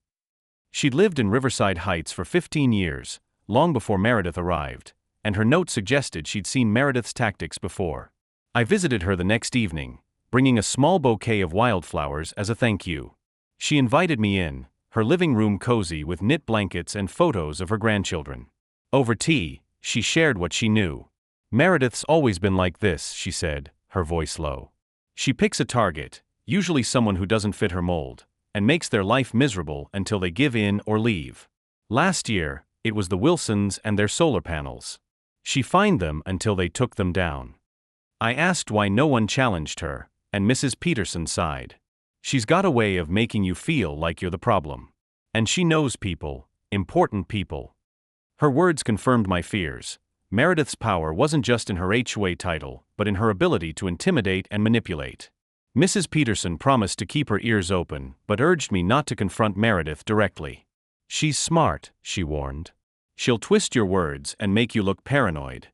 She'd lived in Riverside Heights for 15 years, long before Meredith arrived, and her note suggested she'd seen Meredith's tactics before. I visited her the next evening, bringing a small bouquet of wildflowers as a thank you. She invited me in, her living room cozy with knit blankets and photos of her grandchildren. Over tea, she shared what she knew. "Meredith's always been like this," she said, her voice low. "She picks a target, usually someone who doesn't fit her mold, and makes their life miserable until they give in or leave. Last year, it was the Wilsons and their solar panels. She fined them until they took them down." I asked why no one challenged her, and Mrs. Peterson sighed. "She's got a way of making you feel like you're the problem. And she knows people, important people." Her words confirmed my fears. Meredith's power wasn't just in her HOA title, but in her ability to intimidate and manipulate. Mrs. Peterson promised to keep her ears open, but urged me not to confront Meredith directly. "She's smart," she warned. "She'll twist your words and make you look paranoid."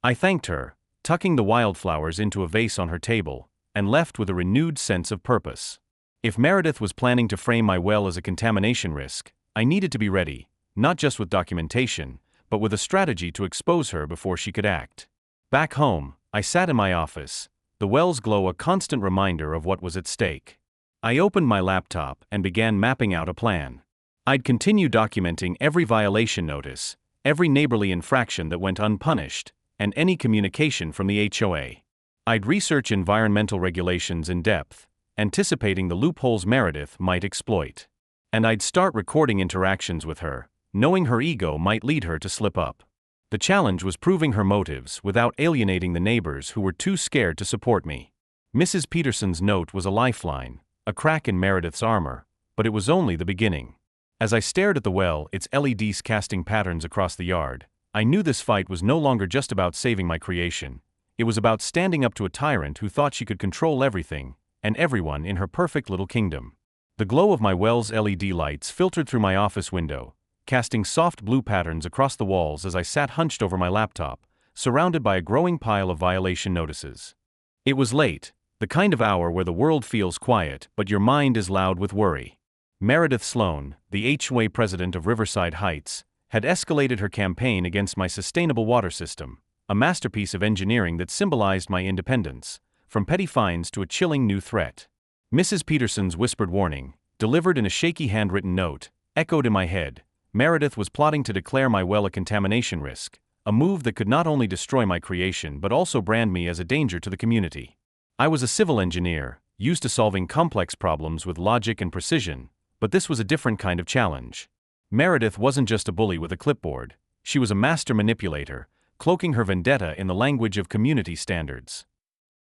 I thanked her, tucking the wildflowers into a vase on her table, and left with a renewed sense of purpose. If Meredith was planning to frame my well as a contamination risk, I needed to be ready, not just with documentation, but with a strategy to expose her before she could act. Back home, I sat in my office, the well's glow a constant reminder of what was at stake. I opened my laptop and began mapping out a plan. I'd continue documenting every violation notice, every neighborly infraction that went unpunished, and any communication from the HOA. I'd research environmental regulations in depth, anticipating the loopholes Meredith might exploit. And I'd start recording interactions with her, knowing her ego might lead her to slip up. The challenge was proving her motives without alienating the neighbors who were too scared to support me. Mrs. Peterson's note was a lifeline, a crack in Meredith's armor, but it was only the beginning. As I stared at the well, its LEDs casting patterns across the yard, I knew this fight was no longer just about saving my creation. It was about standing up to a tyrant who thought she could control everything, and everyone in her perfect little kingdom. The glow of my well's LED lights filtered through my office window, casting soft blue patterns across the walls as I sat hunched over my laptop, surrounded by a growing pile of violation notices. It was late, the kind of hour where the world feels quiet but your mind is loud with worry. Meredith Sloan, the HOA president of Riverside Heights, had escalated her campaign against my sustainable water system, a masterpiece of engineering that symbolized my independence, from petty fines to a chilling new threat. Mrs. Peterson's whispered warning, delivered in a shaky handwritten note, echoed in my head. Meredith was plotting to declare my well a contamination risk, a move that could not only destroy my creation but also brand me as a danger to the community. I was a civil engineer, used to solving complex problems with logic and precision, but this was a different kind of challenge. Meredith wasn't just a bully with a clipboard, she was a master manipulator, cloaking her vendetta in the language of community standards.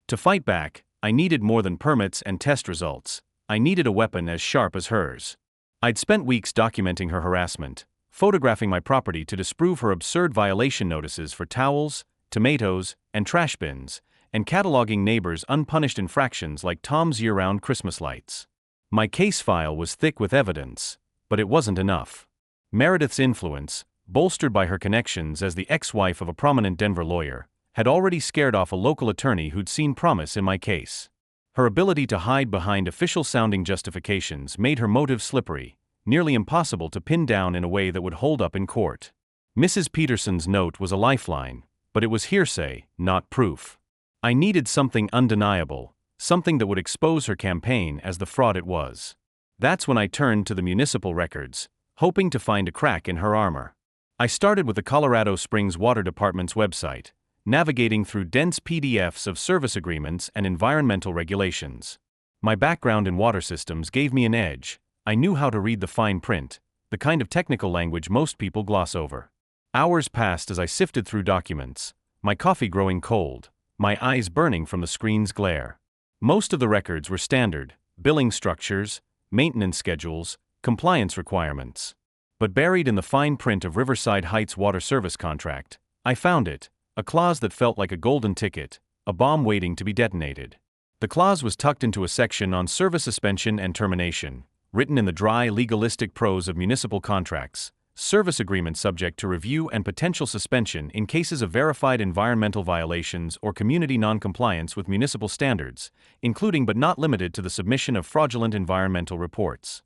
To fight back, I needed more than permits and test results. I needed a weapon as sharp as hers. I'd spent weeks documenting her harassment, photographing my property to disprove her absurd violation notices for towels, tomatoes, and trash bins, and cataloging neighbors' unpunished infractions like Tom's year-round Christmas lights. My case file was thick with evidence, but it wasn't enough. Meredith's influence, bolstered by her connections as the ex-wife of a prominent Denver lawyer, had already scared off a local attorney who'd seen promise in my case. Her ability to hide behind official-sounding justifications made her motive slippery, nearly impossible to pin down in a way that would hold up in court. Mrs. Peterson's note was a lifeline, but it was hearsay, not proof. I needed something undeniable, something that would expose her campaign as the fraud it was. That's when I turned to the municipal records, hoping to find a crack in her armor. I started with the Colorado Springs Water Department's website, navigating through dense PDFs of service agreements and environmental regulations. My background in water systems gave me an edge. I knew how to read the fine print, the kind of technical language most people gloss over. Hours passed as I sifted through documents, my coffee growing cold, my eyes burning from the screen's glare. Most of the records were standard: billing structures, maintenance schedules, compliance requirements. But buried in the fine print of Riverside Heights' water service contract, I found it, a clause that felt like a golden ticket, a bomb waiting to be detonated. The clause was tucked into a section on service suspension and termination, written in the dry, legalistic prose of municipal contracts: service agreements subject to review and potential suspension in cases of verified environmental violations or community noncompliance with municipal standards, including but not limited to the submission of fraudulent environmental reports.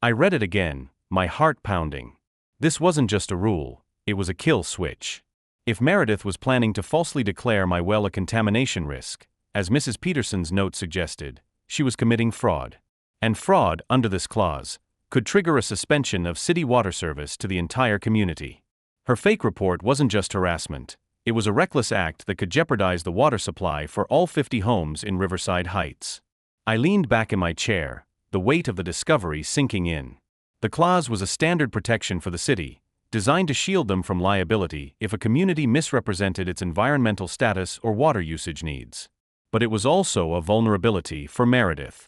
I read it again, my heart pounding. This wasn't just a rule, it was a kill switch. If Meredith was planning to falsely declare my well a contamination risk, as Mrs. Peterson's note suggested, she was committing fraud. And fraud, under this clause, could trigger a suspension of city water service to the entire community. Her fake report wasn't just harassment, it was a reckless act that could jeopardize the water supply for all 50 homes in Riverside Heights. I leaned back in my chair, the weight of the discovery sinking in. The clause was a standard protection for the city, designed to shield them from liability if a community misrepresented its environmental status or water usage needs. But it was also a vulnerability for Meredith.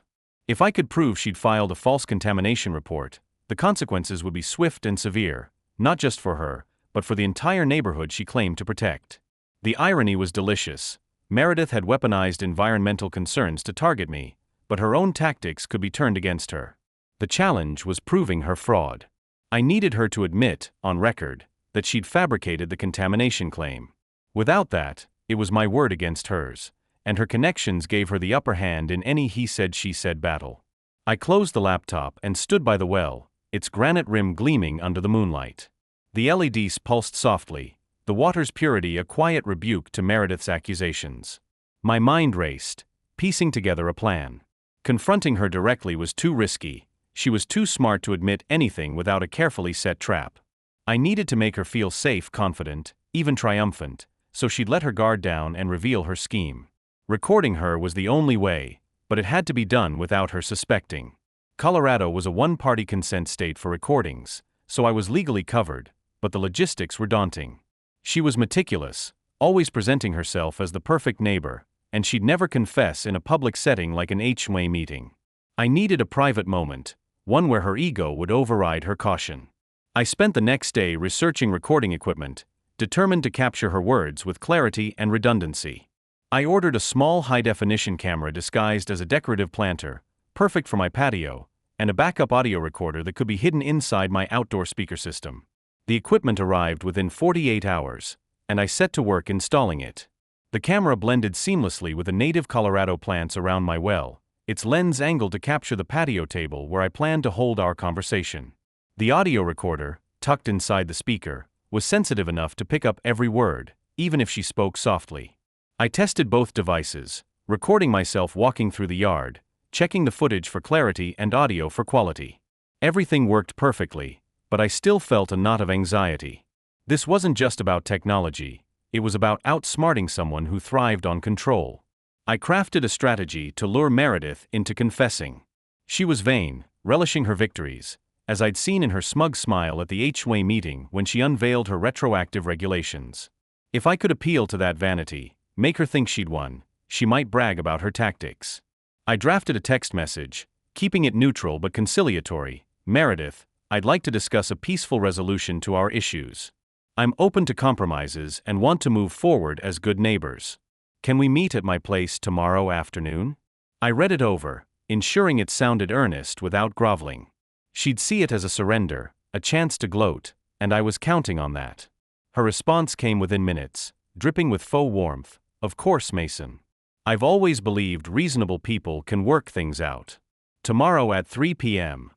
If I could prove she'd filed a false contamination report, the consequences would be swift and severe, not just for her, but for the entire neighborhood she claimed to protect. The irony was delicious. Meredith had weaponized environmental concerns to target me, but her own tactics could be turned against her. The challenge was proving her fraud. I needed her to admit, on record, that she'd fabricated the contamination claim. Without that, it was my word against hers, and her connections gave her the upper hand in any he-said-she-said battle. I closed the laptop and stood by the well, its granite rim gleaming under the moonlight. The LEDs pulsed softly, the water's purity a quiet rebuke to Meredith's accusations. My mind raced, piecing together a plan. Confronting her directly was too risky. She was too smart to admit anything without a carefully set trap. I needed to make her feel safe, confident, even triumphant, so she'd let her guard down and reveal her scheme. Recording her was the only way, but it had to be done without her suspecting. Colorado was a one-party consent state for recordings, so I was legally covered, but the logistics were daunting. She was meticulous, always presenting herself as the perfect neighbor, and she'd never confess in a public setting like an HOA meeting. I needed a private moment, one where her ego would override her caution. I spent the next day researching recording equipment, determined to capture her words with clarity and redundancy. I ordered a small high-definition camera disguised as a decorative planter, perfect for my patio, and a backup audio recorder that could be hidden inside my outdoor speaker system. The equipment arrived within 48 hours, and I set to work installing it. The camera blended seamlessly with the native Colorado plants around my well, its lens angled to capture the patio table where I planned to hold our conversation. The audio recorder, tucked inside the speaker, was sensitive enough to pick up every word, even if she spoke softly. I tested both devices, recording myself walking through the yard, checking the footage for clarity and audio for quality. Everything worked perfectly, but I still felt a knot of anxiety. This wasn't just about technology, it was about outsmarting someone who thrived on control. I crafted a strategy to lure Meredith into confessing. She was vain, relishing her victories, as I'd seen in her smug smile at the HOA meeting when she unveiled her retroactive regulations. If I could appeal to that vanity, make her think she'd won, she might brag about her tactics. I drafted a text message, keeping it neutral but conciliatory. Meredith, I'd like to discuss a peaceful resolution to our issues. I'm open to compromises and want to move forward as good neighbors. Can we meet at my place tomorrow afternoon? I read it over, ensuring it sounded earnest without groveling. She'd see it as a surrender, a chance to gloat, and I was counting on that. Her response came within minutes, dripping with faux warmth. Of course, Mason. I've always believed reasonable people can work things out. Tomorrow at 3 p.m.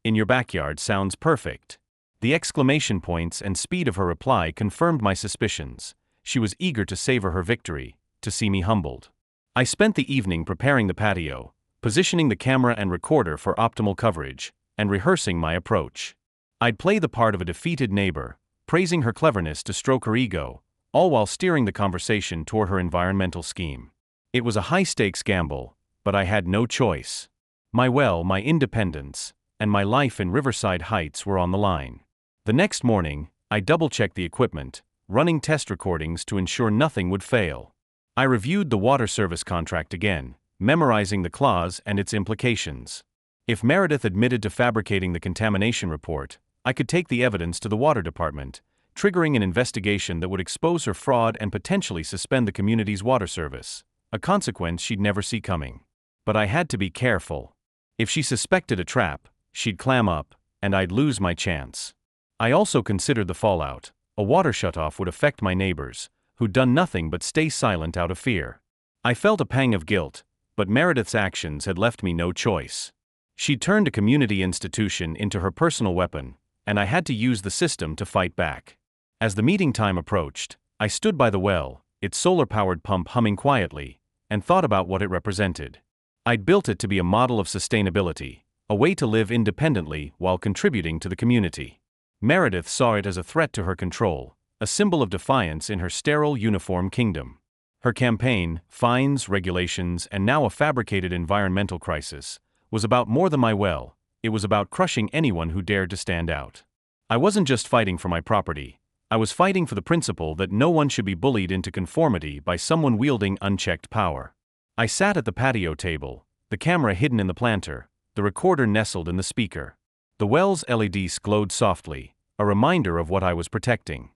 In your backyard sounds perfect. The exclamation points and speed of her reply confirmed my suspicions. She was eager to savor her victory, to see me humbled. I spent the evening preparing the patio, positioning the camera and recorder for optimal coverage, and rehearsing my approach. I'd play the part of a defeated neighbor, praising her cleverness to stroke her ego, all while steering the conversation toward her environmental scheme. It was a high-stakes gamble, but I had no choice. My well, my independence, and my life in Riverside Heights were on the line. The next morning, I double-checked the equipment, running test recordings to ensure nothing would fail. I reviewed the water service contract again, memorizing the clause and its implications. If Meredith admitted to fabricating the contamination report, I could take the evidence to the water department, triggering an investigation that would expose her fraud and potentially suspend the community's water service, a consequence she'd never see coming. But I had to be careful. If she suspected a trap, she'd clam up, and I'd lose my chance. I also considered the fallout. A water shutoff would affect my neighbors, who'd done nothing but stay silent out of fear. I felt a pang of guilt, but Meredith's actions had left me no choice. She'd turned a community institution into her personal weapon, and I had to use the system to fight back. As the meeting time approached, I stood by the well, its solar-powered pump humming quietly, and thought about what it represented. I'd built it to be a model of sustainability, a way to live independently while contributing to the community. Meredith saw it as a threat to her control, a symbol of defiance in her sterile uniform kingdom. Her campaign, fines, regulations, and now a fabricated environmental crisis, was about more than my well. It was about crushing anyone who dared to stand out. I wasn't just fighting for my property. I was fighting for the principle that no one should be bullied into conformity by someone wielding unchecked power. I sat at the patio table, the camera hidden in the planter, the recorder nestled in the speaker. The well's LEDs glowed softly, a reminder of what I was protecting.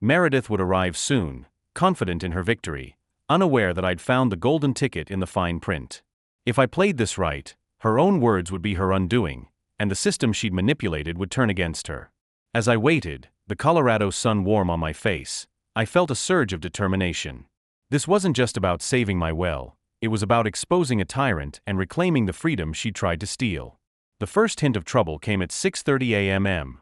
Meredith would arrive soon, confident in her victory, unaware that I'd found the golden ticket in the fine print. If I played this right, her own words would be her undoing, and the system she'd manipulated would turn against her. As I waited, the Colorado sun warm on my face, I felt a surge of determination. This wasn't just about saving my well, it was about exposing a tyrant and reclaiming the freedom she'd tried to steal. The first hint of trouble came at 6:30 a.m.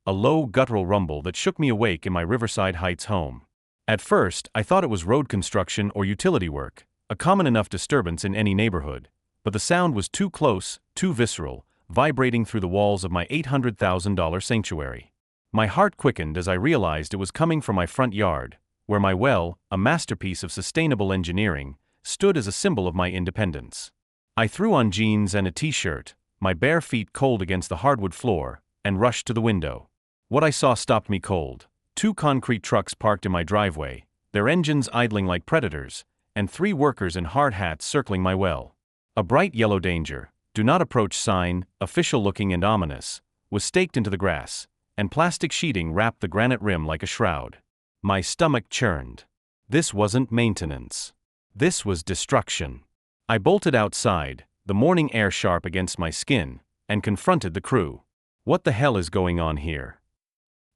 A low, guttural rumble that shook me awake in my Riverside Heights home. At first, I thought it was road construction or utility work, a common enough disturbance in any neighborhood, but the sound was too close, too visceral, vibrating through the walls of my $800,000 sanctuary. My heart quickened as I realized it was coming from my front yard, where my well, a masterpiece of sustainable engineering, stood as a symbol of my independence. I threw on jeans and a t-shirt, my bare feet cold against the hardwood floor, and rushed to the window. What I saw stopped me cold. 2 concrete trucks parked in my driveway, their engines idling like predators, and 3 workers in hard hats circling my well. A bright yellow danger, "Do not approach" sign, official-looking and ominous, was staked into the grass, and plastic sheeting wrapped the granite rim like a shroud. My stomach churned. This wasn't maintenance. This was destruction. I bolted outside, the morning air sharp against my skin, and confronted the crew. "What the hell is going on here?"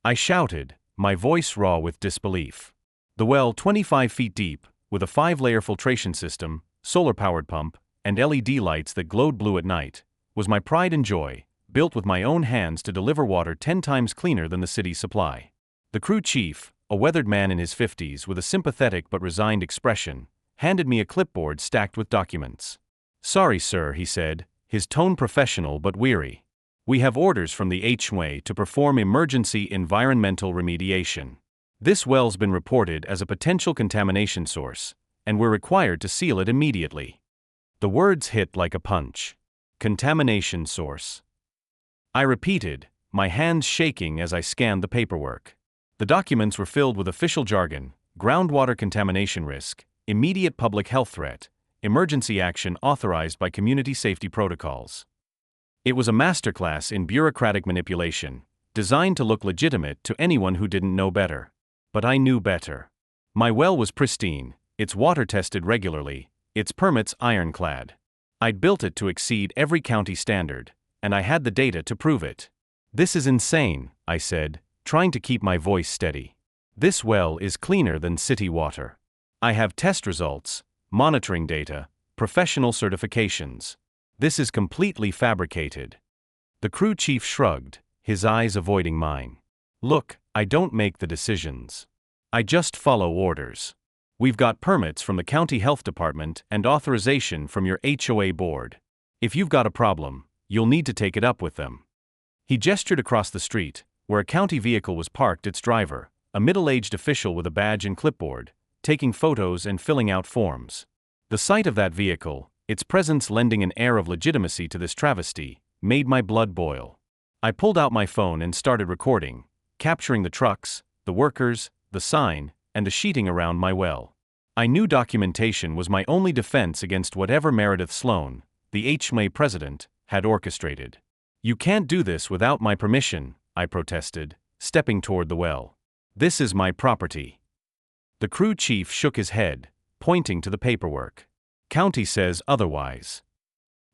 I shouted, my voice raw with disbelief. The well, 25 feet deep, with a 5-layer filtration system, solar-powered pump, and LED lights that glowed blue at night, was my pride and joy, built with my own hands to deliver water 10 times cleaner than the city's supply. The crew chief, a weathered man in his 50s with a sympathetic but resigned expression, handed me a clipboard stacked with documents. "Sorry, sir," he said, his tone professional but weary. "We have orders from the HOA to perform emergency environmental remediation. This well's been reported as a potential contamination source, and we're required to seal it immediately." The words hit like a punch. Contamination source. I repeated, my hands shaking as I scanned the paperwork. The documents were filled with official jargon: groundwater contamination risk, immediate public health threat, emergency action authorized by community safety protocols. It was a masterclass in bureaucratic manipulation, designed to look legitimate to anyone who didn't know better. But I knew better. My well was pristine, its water tested regularly, its permits ironclad. I'd built it to exceed every county standard, and I had the data to prove it. "This is insane," I said, trying to keep my voice steady. "This well is cleaner than city water. I have test results, monitoring data, professional certifications. This is completely fabricated." The crew chief shrugged, his eyes avoiding mine. "Look, I don't make the decisions. I just follow orders. We've got permits from the county health department and authorization from your HOA board. If you've got a problem, you'll need to take it up with them." He gestured across the street, where a county vehicle was parked, its driver, a middle-aged official with a badge and clipboard, taking photos and filling out forms. The sight of that vehicle, its presence lending an air of legitimacy to this travesty, made my blood boil. I pulled out my phone and started recording, capturing the trucks, the workers, the sign, and the sheeting around my well. I knew documentation was my only defense against whatever Meredith Sloan, the HOA president, had orchestrated. "You can't do this without my permission," I protested, stepping toward the well. "This is my property." The crew chief shook his head, pointing to the paperwork. "County says otherwise."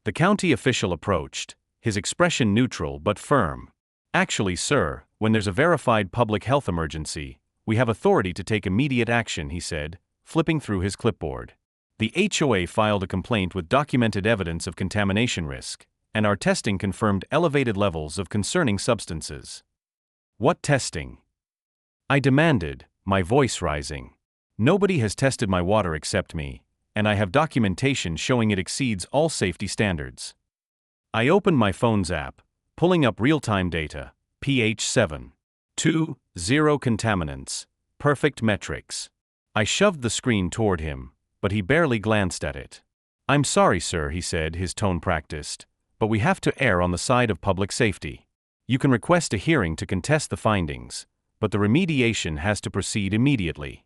The county official approached, his expression neutral but firm. "Actually, sir, when there's a verified public health emergency, we have authority to take immediate action," he said, flipping through his clipboard. "The HOA filed a complaint with documented evidence of contamination risk, and our testing confirmed elevated levels of concerning substances." "What testing?" I demanded, my voice rising. "Nobody has tested my water except me, and I have documentation showing it exceeds all safety standards." I opened my phone's app, pulling up real-time data, pH 7.20 contaminants, perfect metrics. I shoved the screen toward him, but he barely glanced at it. "I'm sorry, sir," he said, his tone practiced, "but we have to err on the side of public safety. You can request a hearing to contest the findings, but the remediation has to proceed immediately."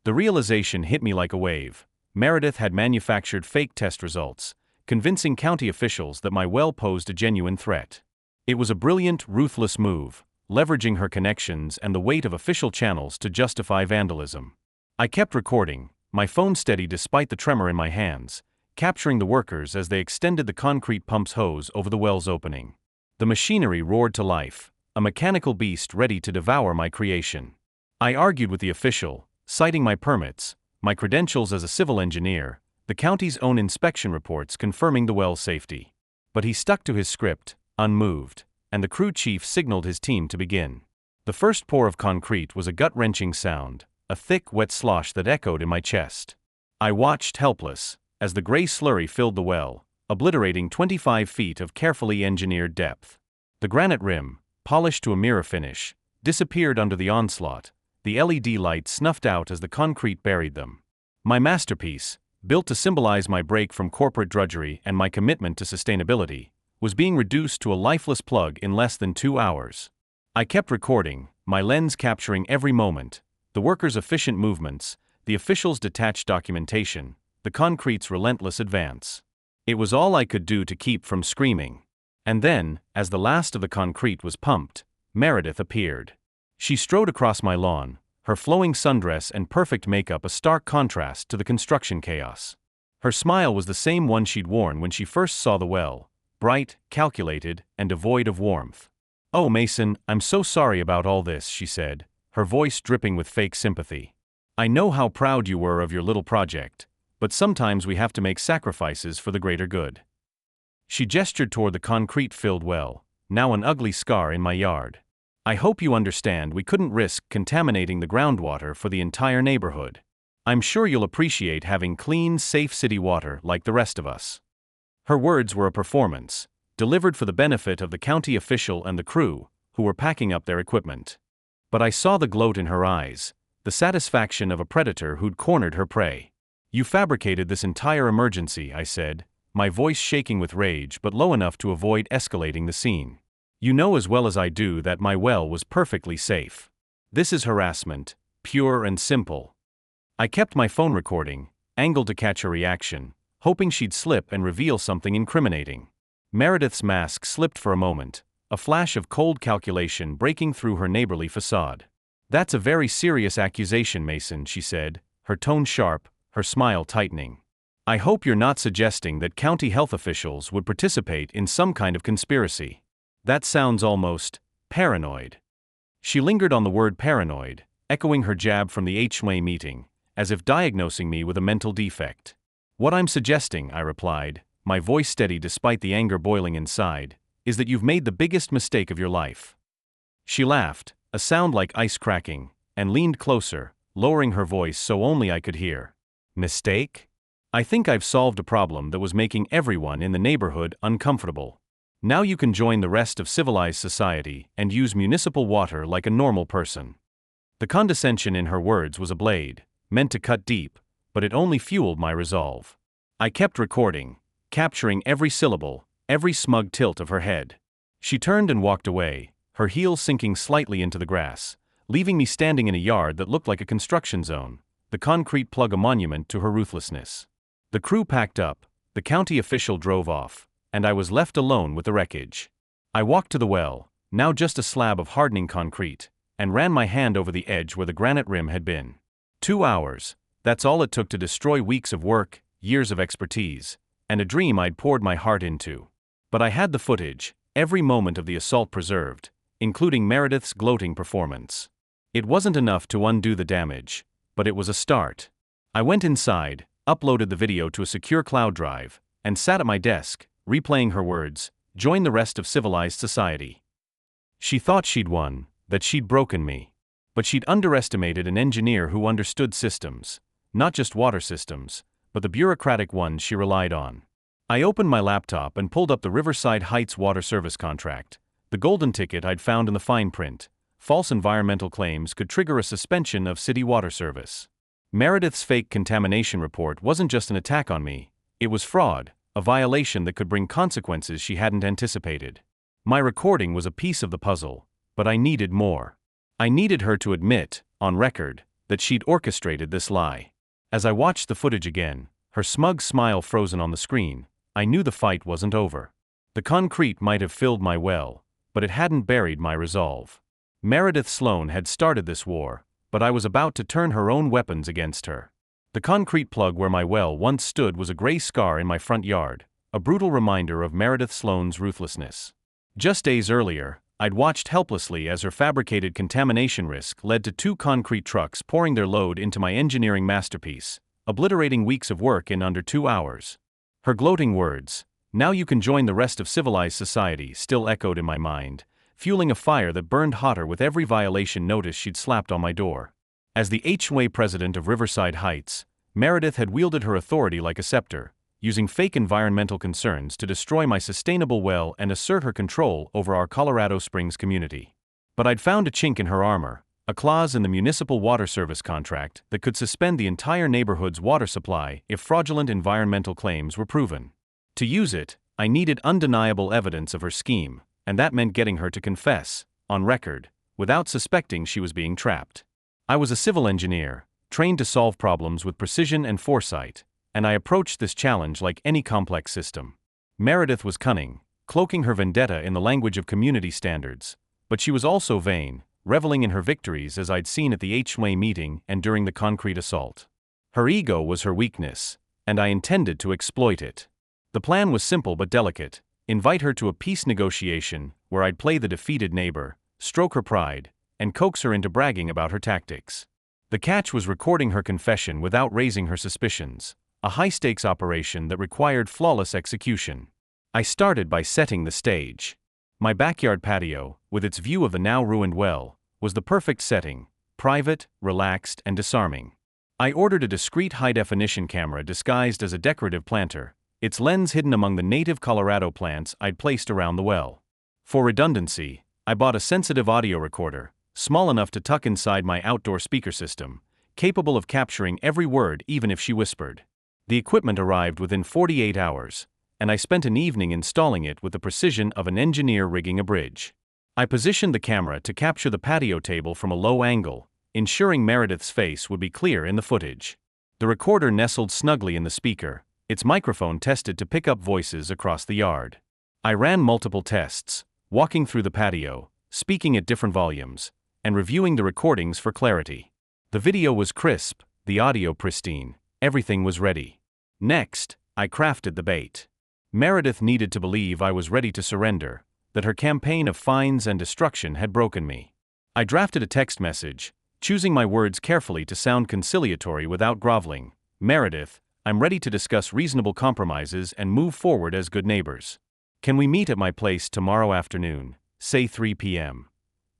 The realization hit me like a wave. Meredith had manufactured fake test results, convincing county officials that my well posed a genuine threat. It was a brilliant, ruthless move, leveraging her connections and the weight of official channels to justify vandalism. I kept recording, my phone steady despite the tremor in my hands, capturing the workers as they extended the concrete pump's hose over the well's opening. The machinery roared to life, a mechanical beast ready to devour my creation. I argued with the official, citing my permits, my credentials as a civil engineer, the county's own inspection reports confirming the well's safety. But he stuck to his script, unmoved, and the crew chief signaled his team to begin. The first pour of concrete was a gut-wrenching sound, a thick, wet slosh that echoed in my chest. I watched helpless, as the gray slurry filled the well, obliterating 25 feet of carefully engineered depth. The granite rim, polished to a mirror finish, disappeared under the onslaught, the LED lights snuffed out as the concrete buried them. My masterpiece, built to symbolize my break from corporate drudgery and my commitment to sustainability, was being reduced to a lifeless plug in less than 2 hours. I kept recording, my lens capturing every moment, the workers' efficient movements, the officials' detached documentation, the concrete's relentless advance. It was all I could do to keep from screaming. And then, as the last of the concrete was pumped, Meredith appeared. She strode across my lawn, her flowing sundress and perfect makeup a stark contrast to the construction chaos. Her smile was the same one she'd worn when she first saw the well, bright, calculated, and devoid of warmth. "Oh, Mason, I'm so sorry about all this," she said, her voice dripping with fake sympathy. "I know how proud you were of your little project, but sometimes we have to make sacrifices for the greater good." She gestured toward the concrete-filled well, now an ugly scar in my yard. "I hope you understand we couldn't risk contaminating the groundwater for the entire neighborhood. I'm sure you'll appreciate having clean, safe city water like the rest of us." Her words were a performance, delivered for the benefit of the county official and the crew, who were packing up their equipment. But I saw the gloat in her eyes, the satisfaction of a predator who'd cornered her prey. "You fabricated this entire emergency," I said, my voice shaking with rage but low enough to avoid escalating the scene. "You know as well as I do that my well was perfectly safe. This is harassment, pure and simple." I kept my phone recording, angled to catch her reaction, hoping she'd slip and reveal something incriminating. Meredith's mask slipped for a moment, a flash of cold calculation breaking through her neighborly facade. "That's a very serious accusation, Mason," she said, her tone sharp, her smile tightening. "I hope you're not suggesting that county health officials would participate in some kind of conspiracy. That sounds almost paranoid." She lingered on the word paranoid, echoing her jab from the HOA meeting, as if diagnosing me with a mental defect. "What I'm suggesting," I replied, my voice steady despite the anger boiling inside, "is that you've made the biggest mistake of your life." She laughed, a sound like ice cracking, and leaned closer, lowering her voice so only I could hear. "Mistake? I think I've solved a problem that was making everyone in the neighborhood uncomfortable. Now you can join the rest of civilized society and use municipal water like a normal person." The condescension in her words was a blade, meant to cut deep, but it only fueled my resolve. I kept recording, capturing every syllable, every smug tilt of her head. She turned and walked away, her heels sinking slightly into the grass, leaving me standing in a yard that looked like a construction zone, the concrete plug a monument to her ruthlessness. The crew packed up, the county official drove off, and I was left alone with the wreckage. I walked to the well, now just a slab of hardening concrete, and ran my hand over the edge where the granite rim had been. 2 hours, that's all it took to destroy weeks of work, years of expertise, and a dream I'd poured my heart into. But I had the footage, every moment of the assault preserved, including Meredith's gloating performance. It wasn't enough to undo the damage, but it was a start. I went inside, uploaded the video to a secure cloud drive, and sat at my desk, replaying her words, "Join the rest of civilized society." She thought she'd won, that she'd broken me. But she'd underestimated an engineer who understood systems, not just water systems, but the bureaucratic ones she relied on. I opened my laptop and pulled up the Riverside Heights water service contract, the golden ticket I'd found in the fine print. False environmental claims could trigger a suspension of city water service. Meredith's fake contamination report wasn't just an attack on me, it was fraud, a violation that could bring consequences she hadn't anticipated. My recording was a piece of the puzzle, but I needed more. I needed her to admit, on record, that she'd orchestrated this lie. As I watched the footage again, her smug smile frozen on the screen, I knew the fight wasn't over. The concrete might have filled my well, but it hadn't buried my resolve. Meredith Sloan had started this war, but I was about to turn her own weapons against her. The concrete plug where my well once stood was a gray scar in my front yard, a brutal reminder of Meredith Sloan's ruthlessness. Just days earlier, I'd watched helplessly as her fabricated contamination risk led to 2 concrete trucks pouring their load into my engineering masterpiece, obliterating weeks of work in under 2 hours. Her gloating words, "Now you can join the rest of civilized society," still echoed in my mind, fueling a fire that burned hotter with every violation notice she'd slapped on my door. As the HOA president of Riverside Heights, Meredith had wielded her authority like a scepter, using fake environmental concerns to destroy my sustainable well and assert her control over our Colorado Springs community. But I'd found a chink in her armor, a clause in the municipal water service contract that could suspend the entire neighborhood's water supply if fraudulent environmental claims were proven. To use it, I needed undeniable evidence of her scheme, and that meant getting her to confess, on record, without suspecting she was being trapped. I was a civil engineer, trained to solve problems with precision and foresight, and I approached this challenge like any complex system. Meredith was cunning, cloaking her vendetta in the language of community standards, but she was also vain, reveling in her victories as I'd seen at the HOA meeting and during the concrete assault. Her ego was her weakness, and I intended to exploit it. The plan was simple but delicate: invite her to a peace negotiation where I'd play the defeated neighbor, stroke her pride, and coax her into bragging about her tactics. The catch was recording her confession without raising her suspicions, a high-stakes operation that required flawless execution. I started by setting the stage. My backyard patio, with its view of the now-ruined well, was the perfect setting, private, relaxed, and disarming. I ordered a discreet high-definition camera disguised as a decorative planter, its lens hidden among the native Colorado plants I'd placed around the well. For redundancy, I bought a sensitive audio recorder, small enough to tuck inside my outdoor speaker system, capable of capturing every word even if she whispered. The equipment arrived within 48 hours, and I spent an evening installing it with the precision of an engineer rigging a bridge. I positioned the camera to capture the patio table from a low angle, ensuring Meredith's face would be clear in the footage. The recorder nestled snugly in the speaker, its microphone tested to pick up voices across the yard. I ran multiple tests, walking through the patio, speaking at different volumes, and reviewing the recordings for clarity. The video was crisp, the audio pristine, everything was ready. Next, I crafted the bait. Meredith needed to believe I was ready to surrender, that her campaign of fines and destruction had broken me. I drafted a text message, choosing my words carefully to sound conciliatory without groveling. Meredith, I'm ready to discuss reasonable compromises and move forward as good neighbors. Can we meet at my place tomorrow afternoon, say 3 p.m.?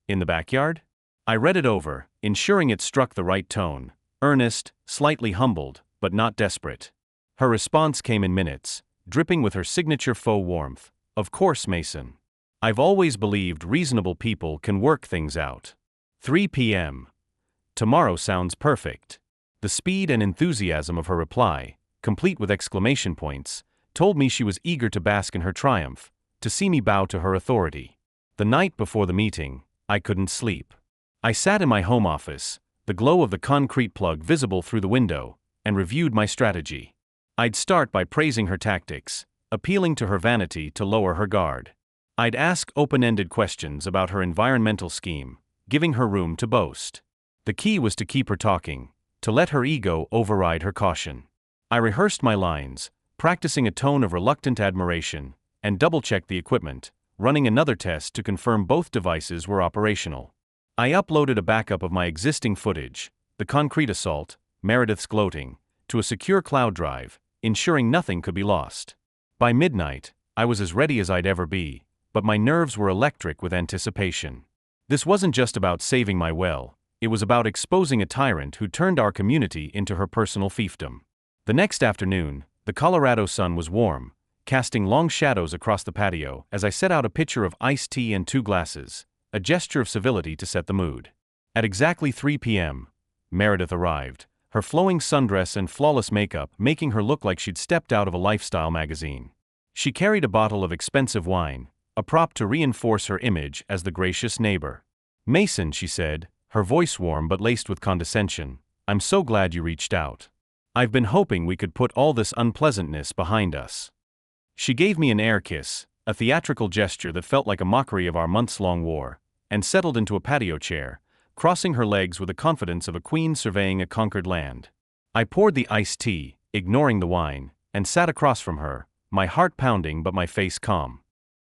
In the backyard? I read it over, ensuring it struck the right tone, earnest, slightly humbled, but not desperate. Her response came in minutes, dripping with her signature faux warmth. Of course, Mason. I've always believed reasonable people can work things out. 3 p.m. Tomorrow sounds perfect. The speed and enthusiasm of her reply, complete with exclamation points, told me she was eager to bask in her triumph, to see me bow to her authority. The night before the meeting, I couldn't sleep. I sat in my home office, the glow of the concrete plug visible through the window, and reviewed my strategy. I'd start by praising her tactics, appealing to her vanity to lower her guard. I'd ask open-ended questions about her environmental scheme, giving her room to boast. The key was to keep her talking, to let her ego override her caution. I rehearsed my lines, practicing a tone of reluctant admiration, and double-checked the equipment, running another test to confirm both devices were operational. I uploaded a backup of my existing footage, the concrete assault, Meredith's gloating, to a secure cloud drive, ensuring nothing could be lost. By midnight, I was as ready as I'd ever be, but my nerves were electric with anticipation. This wasn't just about saving my well, it was about exposing a tyrant who turned our community into her personal fiefdom. The next afternoon, the Colorado sun was warm, casting long shadows across the patio as I set out a pitcher of iced tea and 2 glasses, a gesture of civility to set the mood. At exactly 3 p.m., Meredith arrived, her flowing sundress and flawless makeup making her look like she'd stepped out of a lifestyle magazine. She carried a bottle of expensive wine, a prop to reinforce her image as the gracious neighbor. Mason, she said, her voice warm but laced with condescension, I'm so glad you reached out. I've been hoping we could put all this unpleasantness behind us. She gave me an air kiss, a theatrical gesture that felt like a mockery of our months-long war, and settled into a patio chair, crossing her legs with the confidence of a queen surveying a conquered land. I poured the iced tea, ignoring the wine, and sat across from her, my heart pounding but my face calm.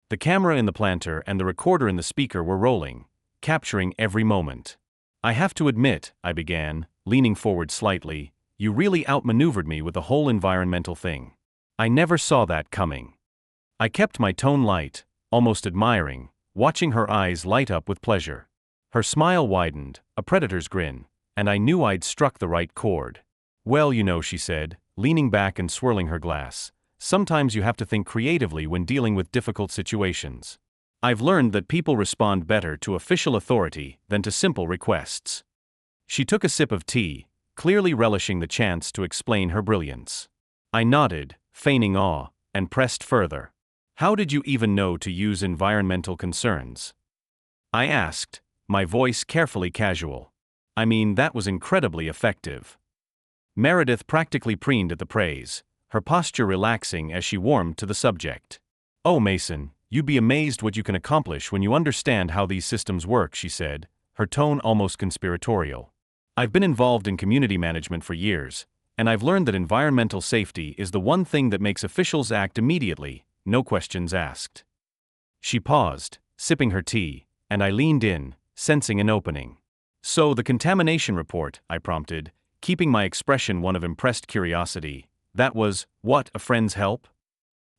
The camera in the planter and the recorder in the speaker were rolling, capturing every moment. I have to admit, I began, leaning forward slightly, you really outmaneuvered me with the whole environmental thing. I never saw that coming. I kept my tone light, almost admiring, watching her eyes light up with pleasure. Her smile widened, a predator's grin, and I knew I'd struck the right chord. Well, you know, she said, leaning back and swirling her glass, sometimes you have to think creatively when dealing with difficult situations. I've learned that people respond better to official authority than to simple requests. She took a sip of tea, clearly relishing the chance to explain her brilliance. I nodded, feigning awe, and pressed further. How did you even know to use environmental concerns? I asked, my voice carefully casual. I mean, that was incredibly effective. Meredith practically preened at the praise, her posture relaxing as she warmed to the subject. Oh, Mason, you'd be amazed what you can accomplish when you understand how these systems work, she said, her tone almost conspiratorial. I've been involved in community management for years, and I've learned that environmental safety is the one thing that makes officials act immediately, no questions asked. She paused, sipping her tea, and I leaned in, sensing an opening. So the contamination report, I prompted, keeping my expression one of impressed curiosity, that was, what, a friend's help?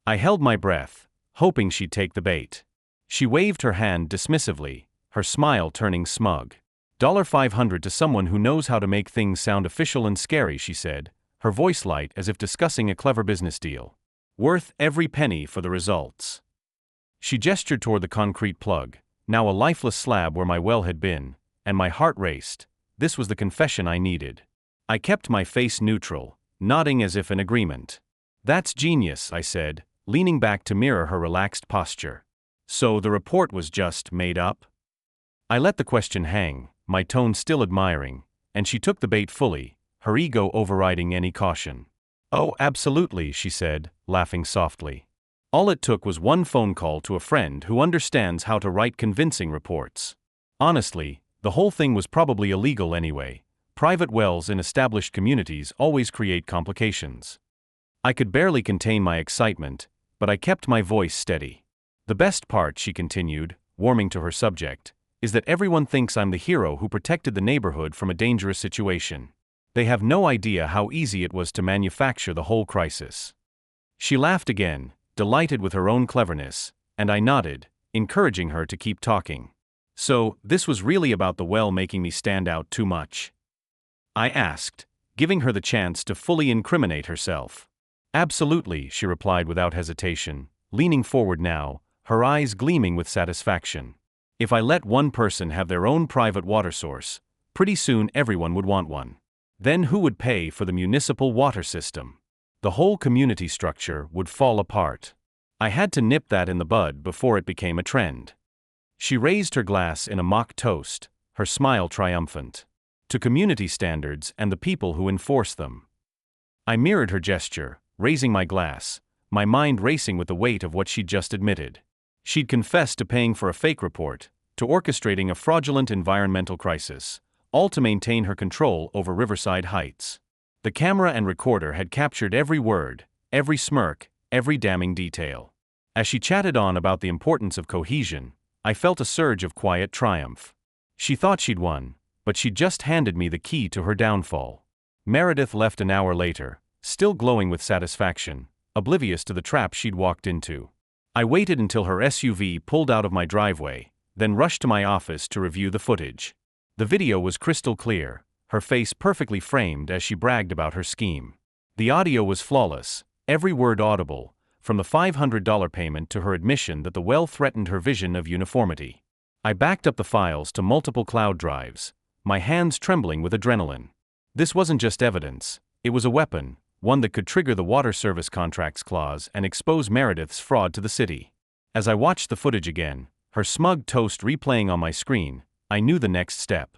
I held my breath, hoping she'd take the bait. She waved her hand dismissively, her smile turning smug. $500 to someone who knows how to make things sound official and scary, she said, her voice light as if discussing a clever business deal. Worth every penny for the results. She gestured toward the concrete plug, now a lifeless slab where my well had been, and my heart raced. This was the confession I needed. I kept my face neutral, nodding as if in agreement. That's genius, I said, leaning back to mirror her relaxed posture. So the report was just made up? I let the question hang, my tone still admiring, and she took the bait fully, her ego overriding any caution. Oh, absolutely, she said, laughing softly. All it took was one phone call to a friend who understands how to write convincing reports. Honestly, the whole thing was probably illegal anyway. Private wells in established communities always create complications. I could barely contain my excitement, but I kept my voice steady. The best part, she continued, warming to her subject, is that everyone thinks I'm the hero who protected the neighborhood from a dangerous situation. They have no idea how easy it was to manufacture the whole crisis. She laughed again, delighted with her own cleverness, and I nodded, encouraging her to keep talking. So, this was really about the well making me stand out too much? I asked, giving her the chance to fully incriminate herself. Absolutely, she replied without hesitation, leaning forward now, her eyes gleaming with satisfaction. If I let one person have their own private water source, pretty soon everyone would want one. Then who would pay for the municipal water system? The whole community structure would fall apart. I had to nip that in the bud before it became a trend. She raised her glass in a mock toast, her smile triumphant. To community standards and the people who enforce them. I mirrored her gesture, raising my glass, my mind racing with the weight of what she'd just admitted. She'd confessed to paying for a fake report, to orchestrating a fraudulent environmental crisis, all to maintain her control over Riverside Heights. The camera and recorder had captured every word, every smirk, every damning detail. As she chatted on about the importance of cohesion, I felt a surge of quiet triumph. She thought she'd won, but she'd just handed me the key to her downfall. Meredith left an hour later, still glowing with satisfaction, oblivious to the trap she'd walked into. I waited until her SUV pulled out of my driveway, then rushed to my office to review the footage. The video was crystal clear, her face perfectly framed as she bragged about her scheme. The audio was flawless, every word audible, from the $500 payment to her admission that the well threatened her vision of uniformity. I backed up the files to multiple cloud drives, my hands trembling with adrenaline. This wasn't just evidence, it was a weapon, one that could trigger the water service contracts clause and expose Meredith's fraud to the city. As I watched the footage again, her smug toast replaying on my screen, I knew the next step.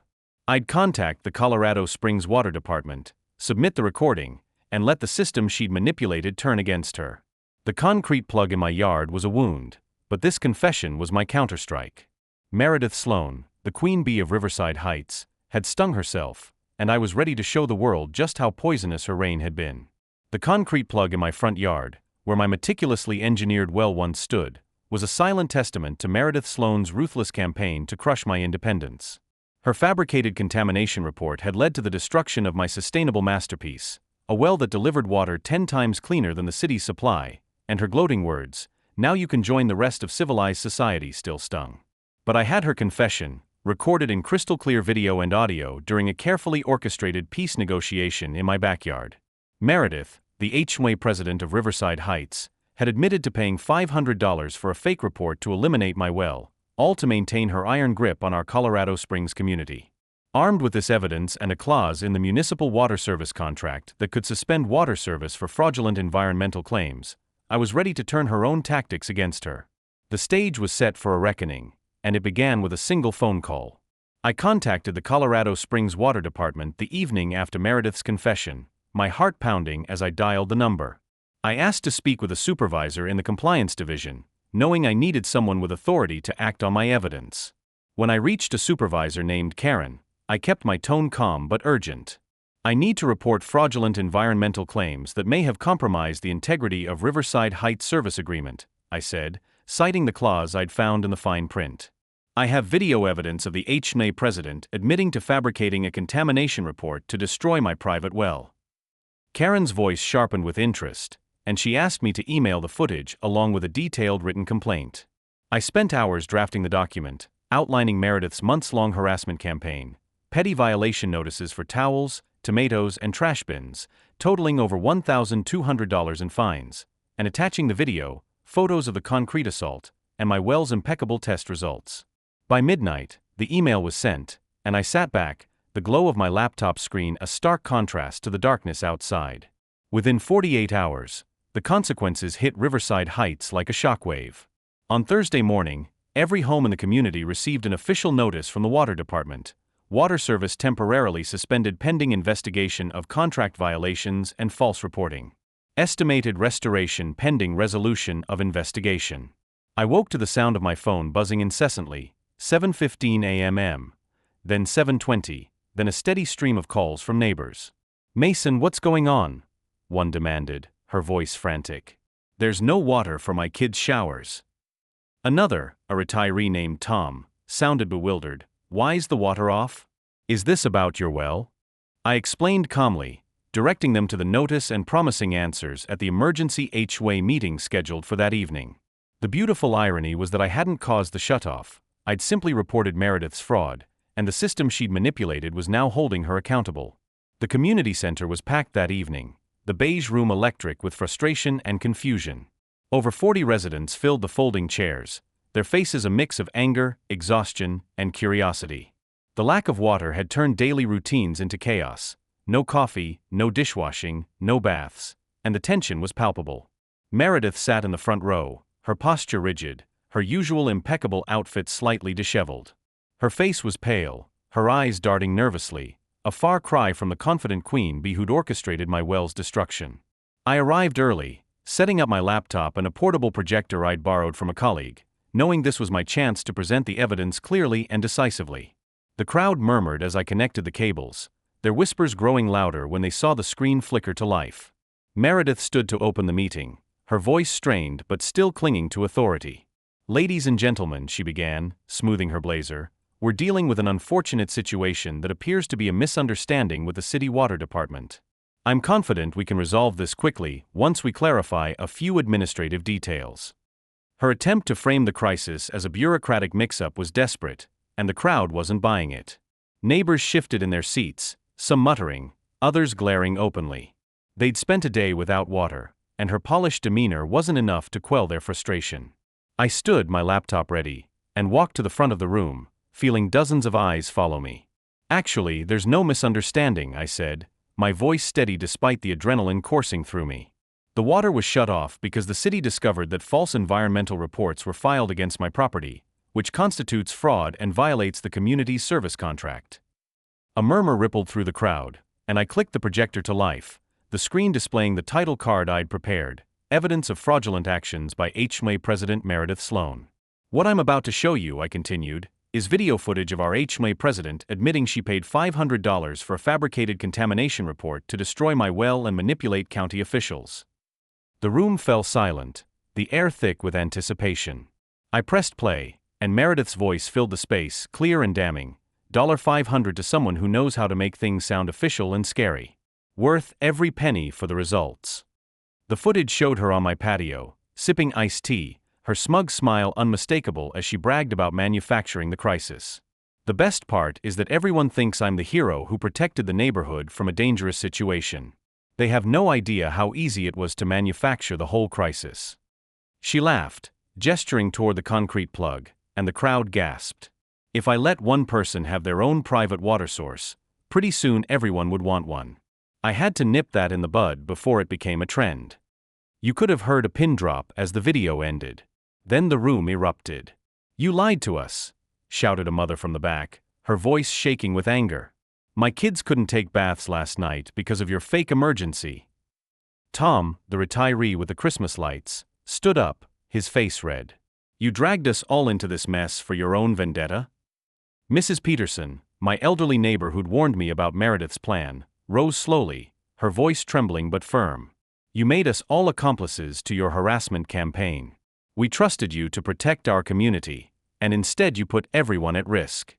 I'd contact the Colorado Springs Water Department, submit the recording, and let the system she'd manipulated turn against her. The concrete plug in my yard was a wound, but this confession was my counterstrike. Meredith Sloan, the queen bee of Riverside Heights, had stung herself, and I was ready to show the world just how poisonous her reign had been. The concrete plug in my front yard, where my meticulously engineered well once stood, was a silent testament to Meredith Sloan's ruthless campaign to crush my independence. Her fabricated contamination report had led to the destruction of my sustainable masterpiece, a well that delivered water 10 times cleaner than the city's supply, and her gloating words, "Now you can join the rest of civilized society," still stung. But I had her confession, recorded in crystal clear video and audio during a carefully orchestrated peace negotiation in my backyard. Meredith, the HOA president of Riverside Heights, had admitted to paying $500 for a fake report to eliminate my well, all to maintain her iron grip on our Colorado Springs community. Armed with this evidence and a clause in the municipal water service contract that could suspend water service for fraudulent environmental claims, I was ready to turn her own tactics against her. The stage was set for a reckoning, and it began with a single phone call. I contacted the Colorado Springs Water Department the evening after Meredith's confession, my heart pounding as I dialed the number. I asked to speak with a supervisor in the compliance division, knowing I needed someone with authority to act on my evidence. When I reached a supervisor named Karen, I kept my tone calm but urgent. "I need to report fraudulent environmental claims that may have compromised the integrity of Riverside Heights Service Agreement," I said, citing the clause I'd found in the fine print. "I have video evidence of the HOA president admitting to fabricating a contamination report to destroy my private well." Karen's voice sharpened with interest, and she asked me to email the footage along with a detailed written complaint. I spent hours drafting the document, outlining Meredith's months-long harassment campaign, petty violation notices for towels, tomatoes, and trash bins, totaling over $1,200 in fines, and attaching the video, photos of the concrete assault, and my well's impeccable test results. By midnight, the email was sent, and I sat back, the glow of my laptop screen a stark contrast to the darkness outside. Within 48 hours, the consequences hit Riverside Heights like a shockwave. On Thursday morning, every home in the community received an official notice from the water department. Water service temporarily suspended pending investigation of contract violations and false reporting. Estimated restoration pending resolution of investigation. I woke to the sound of my phone buzzing incessantly, 7:15 a.m., then 7:20, then a steady stream of calls from neighbors. "Mason, what's going on?" one demanded, her voice frantic. "There's no water for my kids' showers." Another, a retiree named Tom, sounded bewildered. "Why's the water off? Is this about your well?" I explained calmly, directing them to the notice and promising answers at the emergency HOA meeting scheduled for that evening. The beautiful irony was that I hadn't caused the shutoff. I'd simply reported Meredith's fraud, and the system she'd manipulated was now holding her accountable. The community center was packed that evening, the beige room electric with frustration and confusion. Over 40 residents filled the folding chairs, their faces a mix of anger, exhaustion, and curiosity. The lack of water had turned daily routines into chaos. No coffee, no dishwashing, no baths, and the tension was palpable. Meredith sat in the front row, her posture rigid, her usual impeccable outfit slightly disheveled. Her face was pale, her eyes darting nervously, a far cry from the confident queen bee who'd orchestrated my well's destruction. I arrived early, setting up my laptop and a portable projector I'd borrowed from a colleague, knowing this was my chance to present the evidence clearly and decisively. The crowd murmured as I connected the cables, their whispers growing louder when they saw the screen flicker to life. Meredith stood to open the meeting, her voice strained but still clinging to authority. "Ladies and gentlemen," she began, smoothing her blazer, "we're dealing with an unfortunate situation that appears to be a misunderstanding with the city water department. I'm confident we can resolve this quickly once we clarify a few administrative details." Her attempt to frame the crisis as a bureaucratic mix-up was desperate, and the crowd wasn't buying it. Neighbors shifted in their seats, some muttering, others glaring openly. They'd spent a day without water, and her polished demeanor wasn't enough to quell their frustration. I stood, my laptop ready, and walked to the front of the room, feeling dozens of eyes follow me. "Actually, there's no misunderstanding," I said, my voice steady despite the adrenaline coursing through me. "The water was shut off because the city discovered that false environmental reports were filed against my property, which constitutes fraud and violates the community's service contract." A murmur rippled through the crowd, and I clicked the projector to life, the screen displaying the title card I'd prepared, Evidence of Fraudulent Actions by HOA President Meredith Sloan. "What I'm about to show you," I continued, "is video footage of our HOA president admitting she paid $500 for a fabricated contamination report to destroy my well and manipulate county officials." The room fell silent, the air thick with anticipation. I pressed play, and Meredith's voice filled the space, clear and damning. $500 to someone who knows how to make things sound official and scary. Worth every penny for the results. The footage showed her on my patio, sipping iced tea, her smug smile unmistakable as she bragged about manufacturing the crisis. "The best part is that everyone thinks I'm the hero who protected the neighborhood from a dangerous situation. They have no idea how easy it was to manufacture the whole crisis." She laughed, gesturing toward the concrete plug, and the crowd gasped. If I let one person have their own private water source, pretty soon everyone would want one. I had to nip that in the bud before it became a trend. You could have heard a pin drop as the video ended. Then the room erupted. "You lied to us," shouted a mother from the back, her voice shaking with anger. "My kids couldn't take baths last night because of your fake emergency." Tom, the retiree with the Christmas lights, stood up, his face red. "You dragged us all into this mess for your own vendetta?" Mrs. Peterson, my elderly neighbor who'd warned me about Meredith's plan, rose slowly, her voice trembling but firm. "You made us all accomplices to your harassment campaign. We trusted you to protect our community, and instead you put everyone at risk."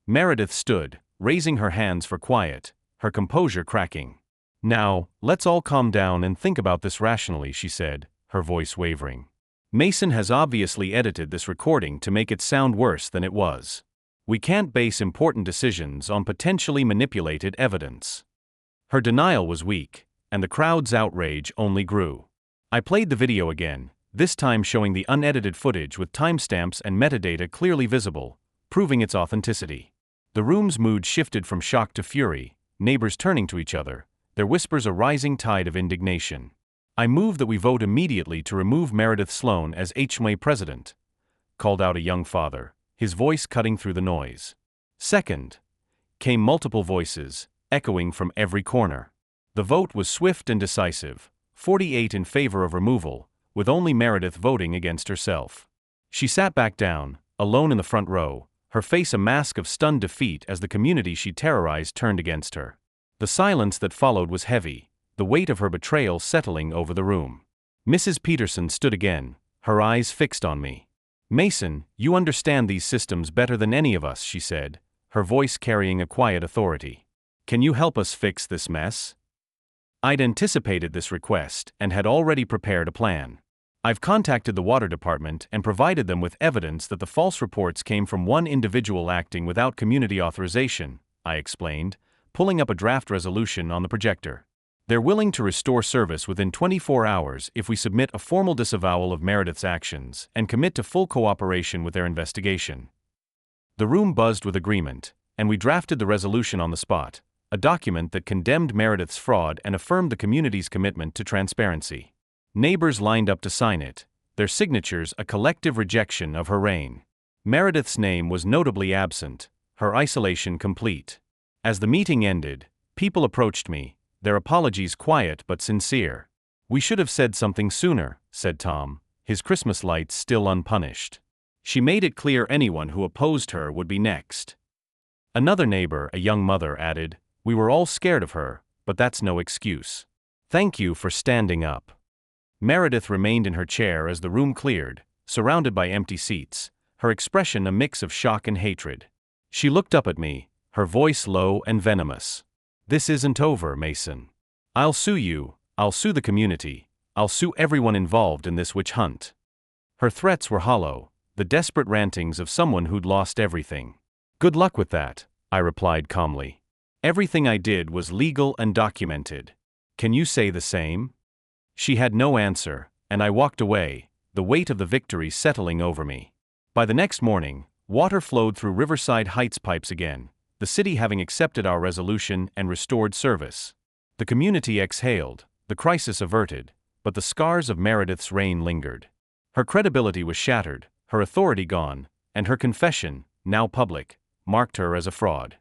Meredith stood, raising her hands for quiet, her composure cracking. "Now, let's all calm down and think about this rationally," she said, her voice wavering. "Mason has obviously edited this recording to make it sound worse than it was. We can't base important decisions on potentially manipulated evidence." Her denial was weak, and the crowd's outrage only grew. I played the video again, this time showing the unedited footage with timestamps and metadata clearly visible, proving its authenticity. The room's mood shifted from shock to fury, neighbors turning to each other, their whispers a rising tide of indignation. "I move that we vote immediately to remove Meredith Sloan as HOA president," called out a young father, his voice cutting through the noise. "Second," came multiple voices, echoing from every corner. The vote was swift and decisive, 48 in favor of removal, with only Meredith voting against herself. She sat back down, alone in the front row, her face a mask of stunned defeat as the community she terrorized turned against her. The silence that followed was heavy, the weight of her betrayal settling over the room. Mrs. Peterson stood again, her eyes fixed on me. "Mason, you understand these systems better than any of us," she said, her voice carrying a quiet authority. "Can you help us fix this mess?" I'd anticipated this request and had already prepared a plan. "I've contacted the water department and provided them with evidence that the false reports came from one individual acting without community authorization," I explained, pulling up a draft resolution on the projector. "They're willing to restore service within 24 hours if we submit a formal disavowal of Meredith's actions and commit to full cooperation with their investigation." The room buzzed with agreement, and we drafted the resolution on the spot, a document that condemned Meredith's fraud and affirmed the community's commitment to transparency. Neighbors lined up to sign it, their signatures a collective rejection of her reign. Meredith's name was notably absent, her isolation complete. As the meeting ended, people approached me, their apologies quiet but sincere. "We should have said something sooner," said Tom, his Christmas lights still unpunished. "She made it clear anyone who opposed her would be next." Another neighbor, a young mother, added, "We were all scared of her, but that's no excuse. Thank you for standing up." Meredith remained in her chair as the room cleared, surrounded by empty seats, her expression a mix of shock and hatred. She looked up at me, her voice low and venomous. "This isn't over, Mason. I'll sue you, I'll sue the community, I'll sue everyone involved in this witch hunt." Her threats were hollow, the desperate rantings of someone who'd lost everything. "Good luck with that," I replied calmly. "Everything I did was legal and documented. Can you say the same?" She had no answer, and I walked away, the weight of the victory settling over me. By the next morning, water flowed through Riverside Heights pipes again, the city having accepted our resolution and restored service. The community exhaled, the crisis averted, but the scars of Meredith's reign lingered. Her credibility was shattered, her authority gone, and her confession, now public, marked her as a fraud.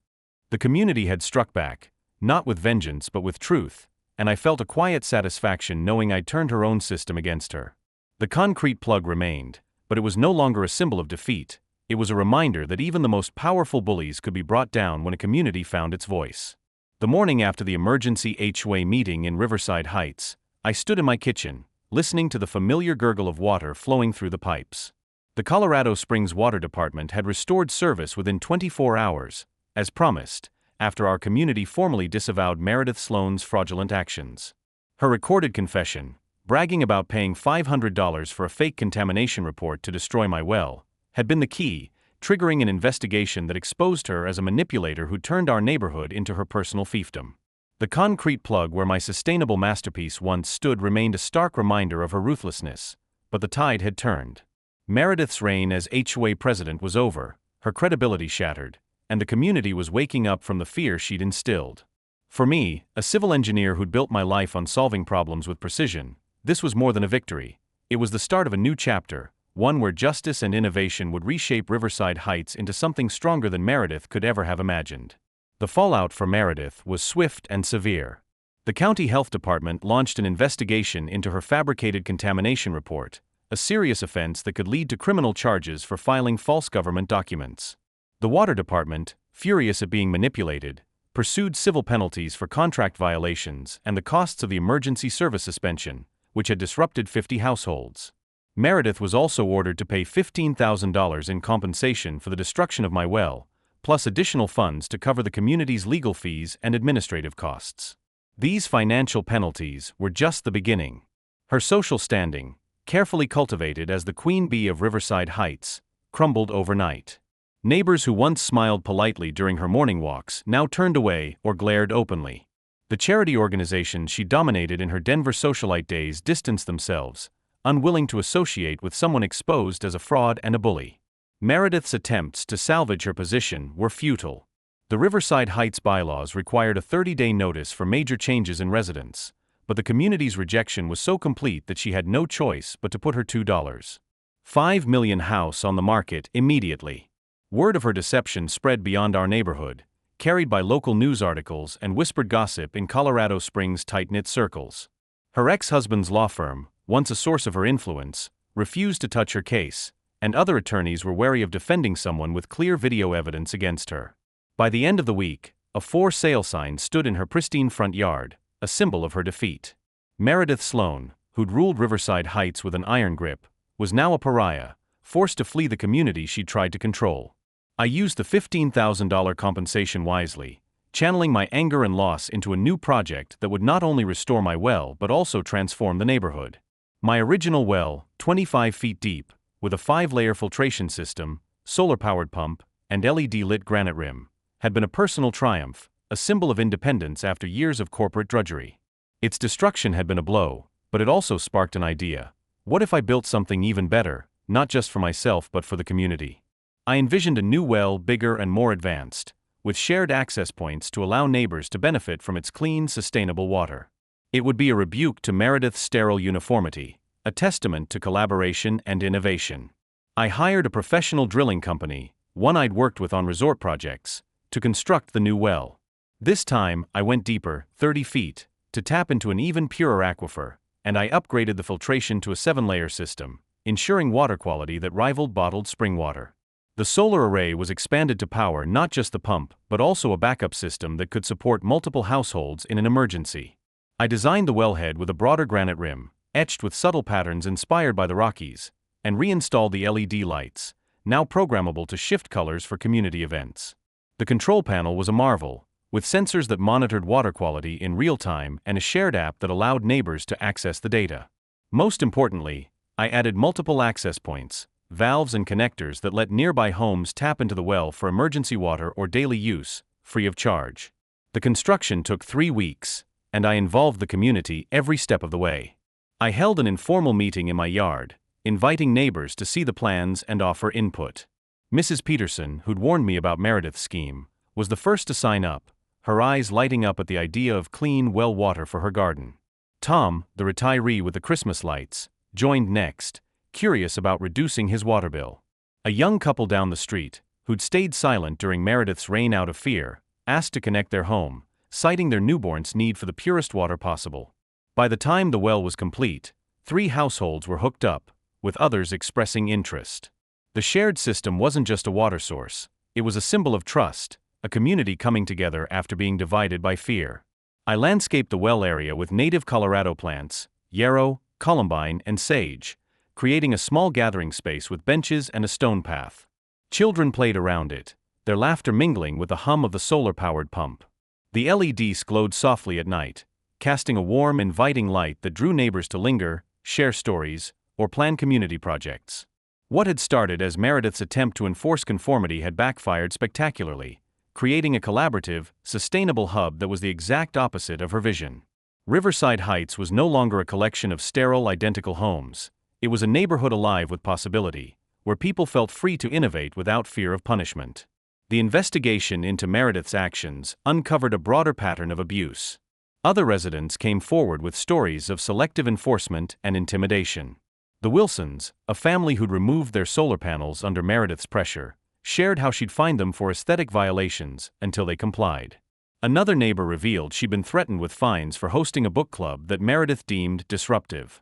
The community had struck back, not with vengeance but with truth, and I felt a quiet satisfaction knowing I'd turned her own system against her. The concrete plug remained, but it was no longer a symbol of defeat. It was a reminder that even the most powerful bullies could be brought down when a community found its voice. The morning after the emergency HOA meeting in Riverside Heights, I stood in my kitchen, listening to the familiar gurgle of water flowing through the pipes. The Colorado Springs Water Department had restored service within 24 hours, as promised, after our community formally disavowed Meredith Sloan's fraudulent actions. Her recorded confession, bragging about paying $500 for a fake contamination report to destroy my well, had been the key, triggering an investigation that exposed her as a manipulator who turned our neighborhood into her personal fiefdom. The concrete plug where my sustainable masterpiece once stood remained a stark reminder of her ruthlessness, but the tide had turned. Meredith's reign as HOA president was over, her credibility shattered, and the community was waking up from the fear she'd instilled. For me, a civil engineer who'd built my life on solving problems with precision, this was more than a victory. It was the start of a new chapter, one where justice and innovation would reshape Riverside Heights into something stronger than Meredith could ever have imagined. The fallout for Meredith was swift and severe. The county health department launched an investigation into her fabricated contamination report, a serious offense that could lead to criminal charges for filing false government documents. The water department, furious at being manipulated, pursued civil penalties for contract violations and the costs of the emergency service suspension, which had disrupted 50 households. Meredith was also ordered to pay $15,000 in compensation for the destruction of my well, plus additional funds to cover the community's legal fees and administrative costs. These financial penalties were just the beginning. Her social standing, carefully cultivated as the queen bee of Riverside Heights, crumbled overnight. Neighbors who once smiled politely during her morning walks now turned away or glared openly. The charity organizations she dominated in her Denver socialite days distanced themselves, unwilling to associate with someone exposed as a fraud and a bully. Meredith's attempts to salvage her position were futile. The Riverside Heights bylaws required a 30-day notice for major changes in residence, but the community's rejection was so complete that she had no choice but to put her $2.5 million house on the market immediately. Word of her deception spread beyond our neighborhood, carried by local news articles and whispered gossip in Colorado Springs' tight-knit circles. Her ex-husband's law firm, once a source of her influence, refused to touch her case, and other attorneys were wary of defending someone with clear video evidence against her. By the end of the week, a for sale sign stood in her pristine front yard, a symbol of her defeat. Meredith Sloan, who'd ruled Riverside Heights with an iron grip, was now a pariah, forced to flee the community she'd tried to control. I used the $15,000 compensation wisely, channeling my anger and loss into a new project that would not only restore my well but also transform the neighborhood. My original well, 25 feet deep, with a 5-layer filtration system, solar-powered pump, and LED-lit granite rim, had been a personal triumph, a symbol of independence after years of corporate drudgery. Its destruction had been a blow, but it also sparked an idea. What if I built something even better, not just for myself but for the community? I envisioned a new well, bigger and more advanced, with shared access points to allow neighbors to benefit from its clean, sustainable water. It would be a rebuke to Meredith's sterile uniformity, a testament to collaboration and innovation. I hired a professional drilling company, one I'd worked with on resort projects, to construct the new well. This time, I went deeper, 30 feet, to tap into an even purer aquifer, and I upgraded the filtration to a 7-layer system, ensuring water quality that rivaled bottled spring water. The solar array was expanded to power not just the pump, but also a backup system that could support multiple households in an emergency. I designed the wellhead with a broader granite rim, etched with subtle patterns inspired by the Rockies, and reinstalled the LED lights, now programmable to shift colors for community events. The control panel was a marvel, with sensors that monitored water quality in real time and a shared app that allowed neighbors to access the data. Most importantly, I added multiple access points, valves and connectors that let nearby homes tap into the well for emergency water or daily use, free of charge. The construction took 3 weeks, and I involved the community every step of the way. I held an informal meeting in my yard, inviting neighbors to see the plans and offer input. Mrs. Peterson, who'd warned me about Meredith's scheme, was the first to sign up, her eyes lighting up at the idea of clean well water for her garden. Tom, the retiree with the Christmas lights, joined next, curious about reducing his water bill. A young couple down the street, who'd stayed silent during Meredith's reign out of fear, asked to connect their home, citing their newborn's need for the purest water possible. By the time the well was complete, 3 households were hooked up, with others expressing interest. The shared system wasn't just a water source, it was a symbol of trust, a community coming together after being divided by fear. I landscaped the well area with native Colorado plants, yarrow, columbine, and sage, creating a small gathering space with benches and a stone path. Children played around it, their laughter mingling with the hum of the solar-powered pump. The LEDs glowed softly at night, casting a warm, inviting light that drew neighbors to linger, share stories, or plan community projects. What had started as Meredith's attempt to enforce conformity had backfired spectacularly, creating a collaborative, sustainable hub that was the exact opposite of her vision. Riverside Heights was no longer a collection of sterile, identical homes. It was a neighborhood alive with possibility, where people felt free to innovate without fear of punishment. The investigation into Meredith's actions uncovered a broader pattern of abuse. Other residents came forward with stories of selective enforcement and intimidation. The Wilsons, a family who'd removed their solar panels under Meredith's pressure, shared how she'd fined them for aesthetic violations until they complied. Another neighbor revealed she'd been threatened with fines for hosting a book club that Meredith deemed disruptive.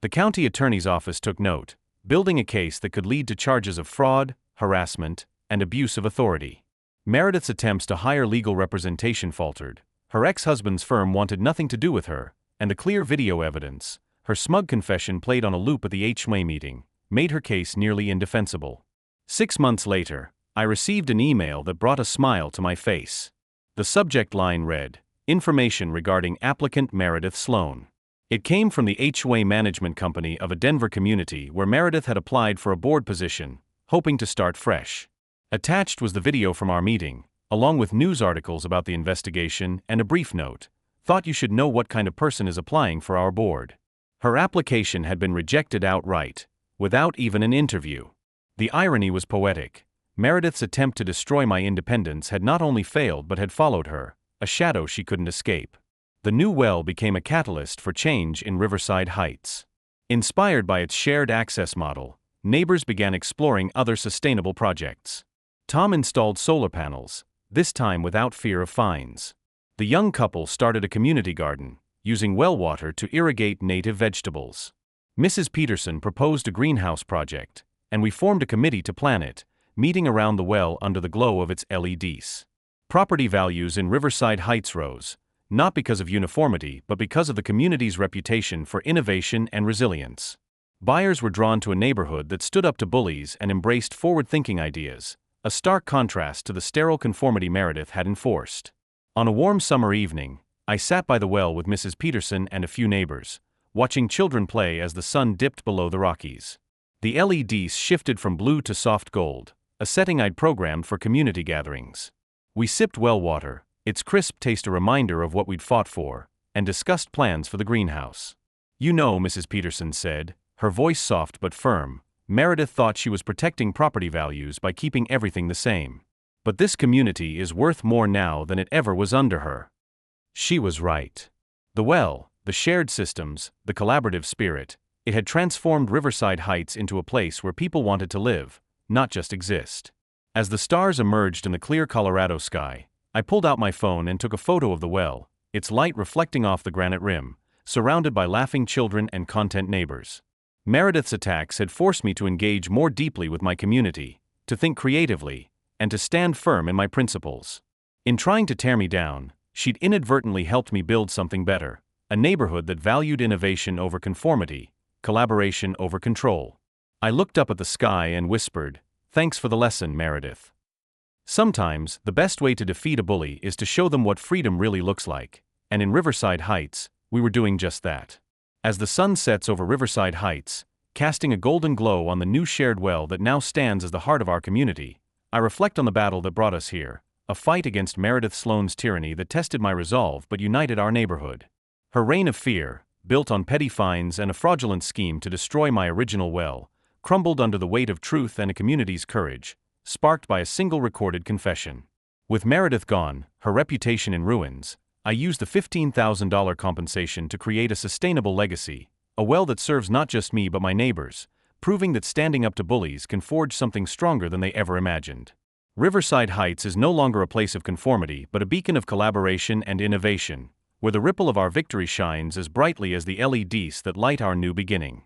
The county attorney's office took note, building a case that could lead to charges of fraud, harassment, and abuse of authority. Meredith's attempts to hire legal representation faltered. Her ex-husband's firm wanted nothing to do with her, and the clear video evidence, her smug confession played on a loop at the HOA meeting, made her case nearly indefensible. 6 months later, I received an email that brought a smile to my face. The subject line read, "Information regarding applicant Meredith Sloan." It came from the HOA management company of a Denver community where Meredith had applied for a board position, hoping to start fresh. Attached was the video from our meeting, along with news articles about the investigation and a brief note, "Thought you should know what kind of person is applying for our board." Her application had been rejected outright, without even an interview. The irony was poetic. Meredith's attempt to destroy my independence had not only failed but had followed her, a shadow she couldn't escape. The new well became a catalyst for change in Riverside Heights. Inspired by its shared access model, neighbors began exploring other sustainable projects. Tom installed solar panels, this time without fear of fines. The young couple started a community garden, using well water to irrigate native vegetables. Mrs. Peterson proposed a greenhouse project, and we formed a committee to plan it, meeting around the well under the glow of its LEDs. Property values in Riverside Heights rose, not because of uniformity but because of the community's reputation for innovation and resilience. Buyers were drawn to a neighborhood that stood up to bullies and embraced forward-thinking ideas, a stark contrast to the sterile conformity Meredith had enforced. On a warm summer evening, I sat by the well with Mrs. Peterson and a few neighbors, watching children play as the sun dipped below the Rockies. The LEDs shifted from blue to soft gold, a setting I'd programmed for community gatherings. We sipped well water, its crisp taste a reminder of what we'd fought for, and discussed plans for the greenhouse. "You know," Mrs. Peterson said, her voice soft but firm, "Meredith thought she was protecting property values by keeping everything the same. But this community is worth more now than it ever was under her." She was right. The well, the shared systems, the collaborative spirit, it had transformed Riverside Heights into a place where people wanted to live, not just exist. As the stars emerged in the clear Colorado sky, I pulled out my phone and took a photo of the well, its light reflecting off the granite rim, surrounded by laughing children and content neighbors. Meredith's attacks had forced me to engage more deeply with my community, to think creatively, and to stand firm in my principles. In trying to tear me down, she'd inadvertently helped me build something better, a neighborhood that valued innovation over conformity, collaboration over control. I looked up at the sky and whispered, "Thanks for the lesson, Meredith." Sometimes, the best way to defeat a bully is to show them what freedom really looks like, and in Riverside Heights, we were doing just that. As the sun sets over Riverside Heights, casting a golden glow on the new shared well that now stands as the heart of our community, I reflect on the battle that brought us here, a fight against Meredith Sloan's tyranny that tested my resolve but united our neighborhood. Her reign of fear, built on petty fines and a fraudulent scheme to destroy my original well, crumbled under the weight of truth and a community's courage, sparked by a single recorded confession. With Meredith gone, her reputation in ruins, I used the $15,000 compensation to create a sustainable legacy, a well that serves not just me but my neighbors, proving that standing up to bullies can forge something stronger than they ever imagined. Riverside Heights is no longer a place of conformity but a beacon of collaboration and innovation, where the ripple of our victory shines as brightly as the LEDs that light our new beginning.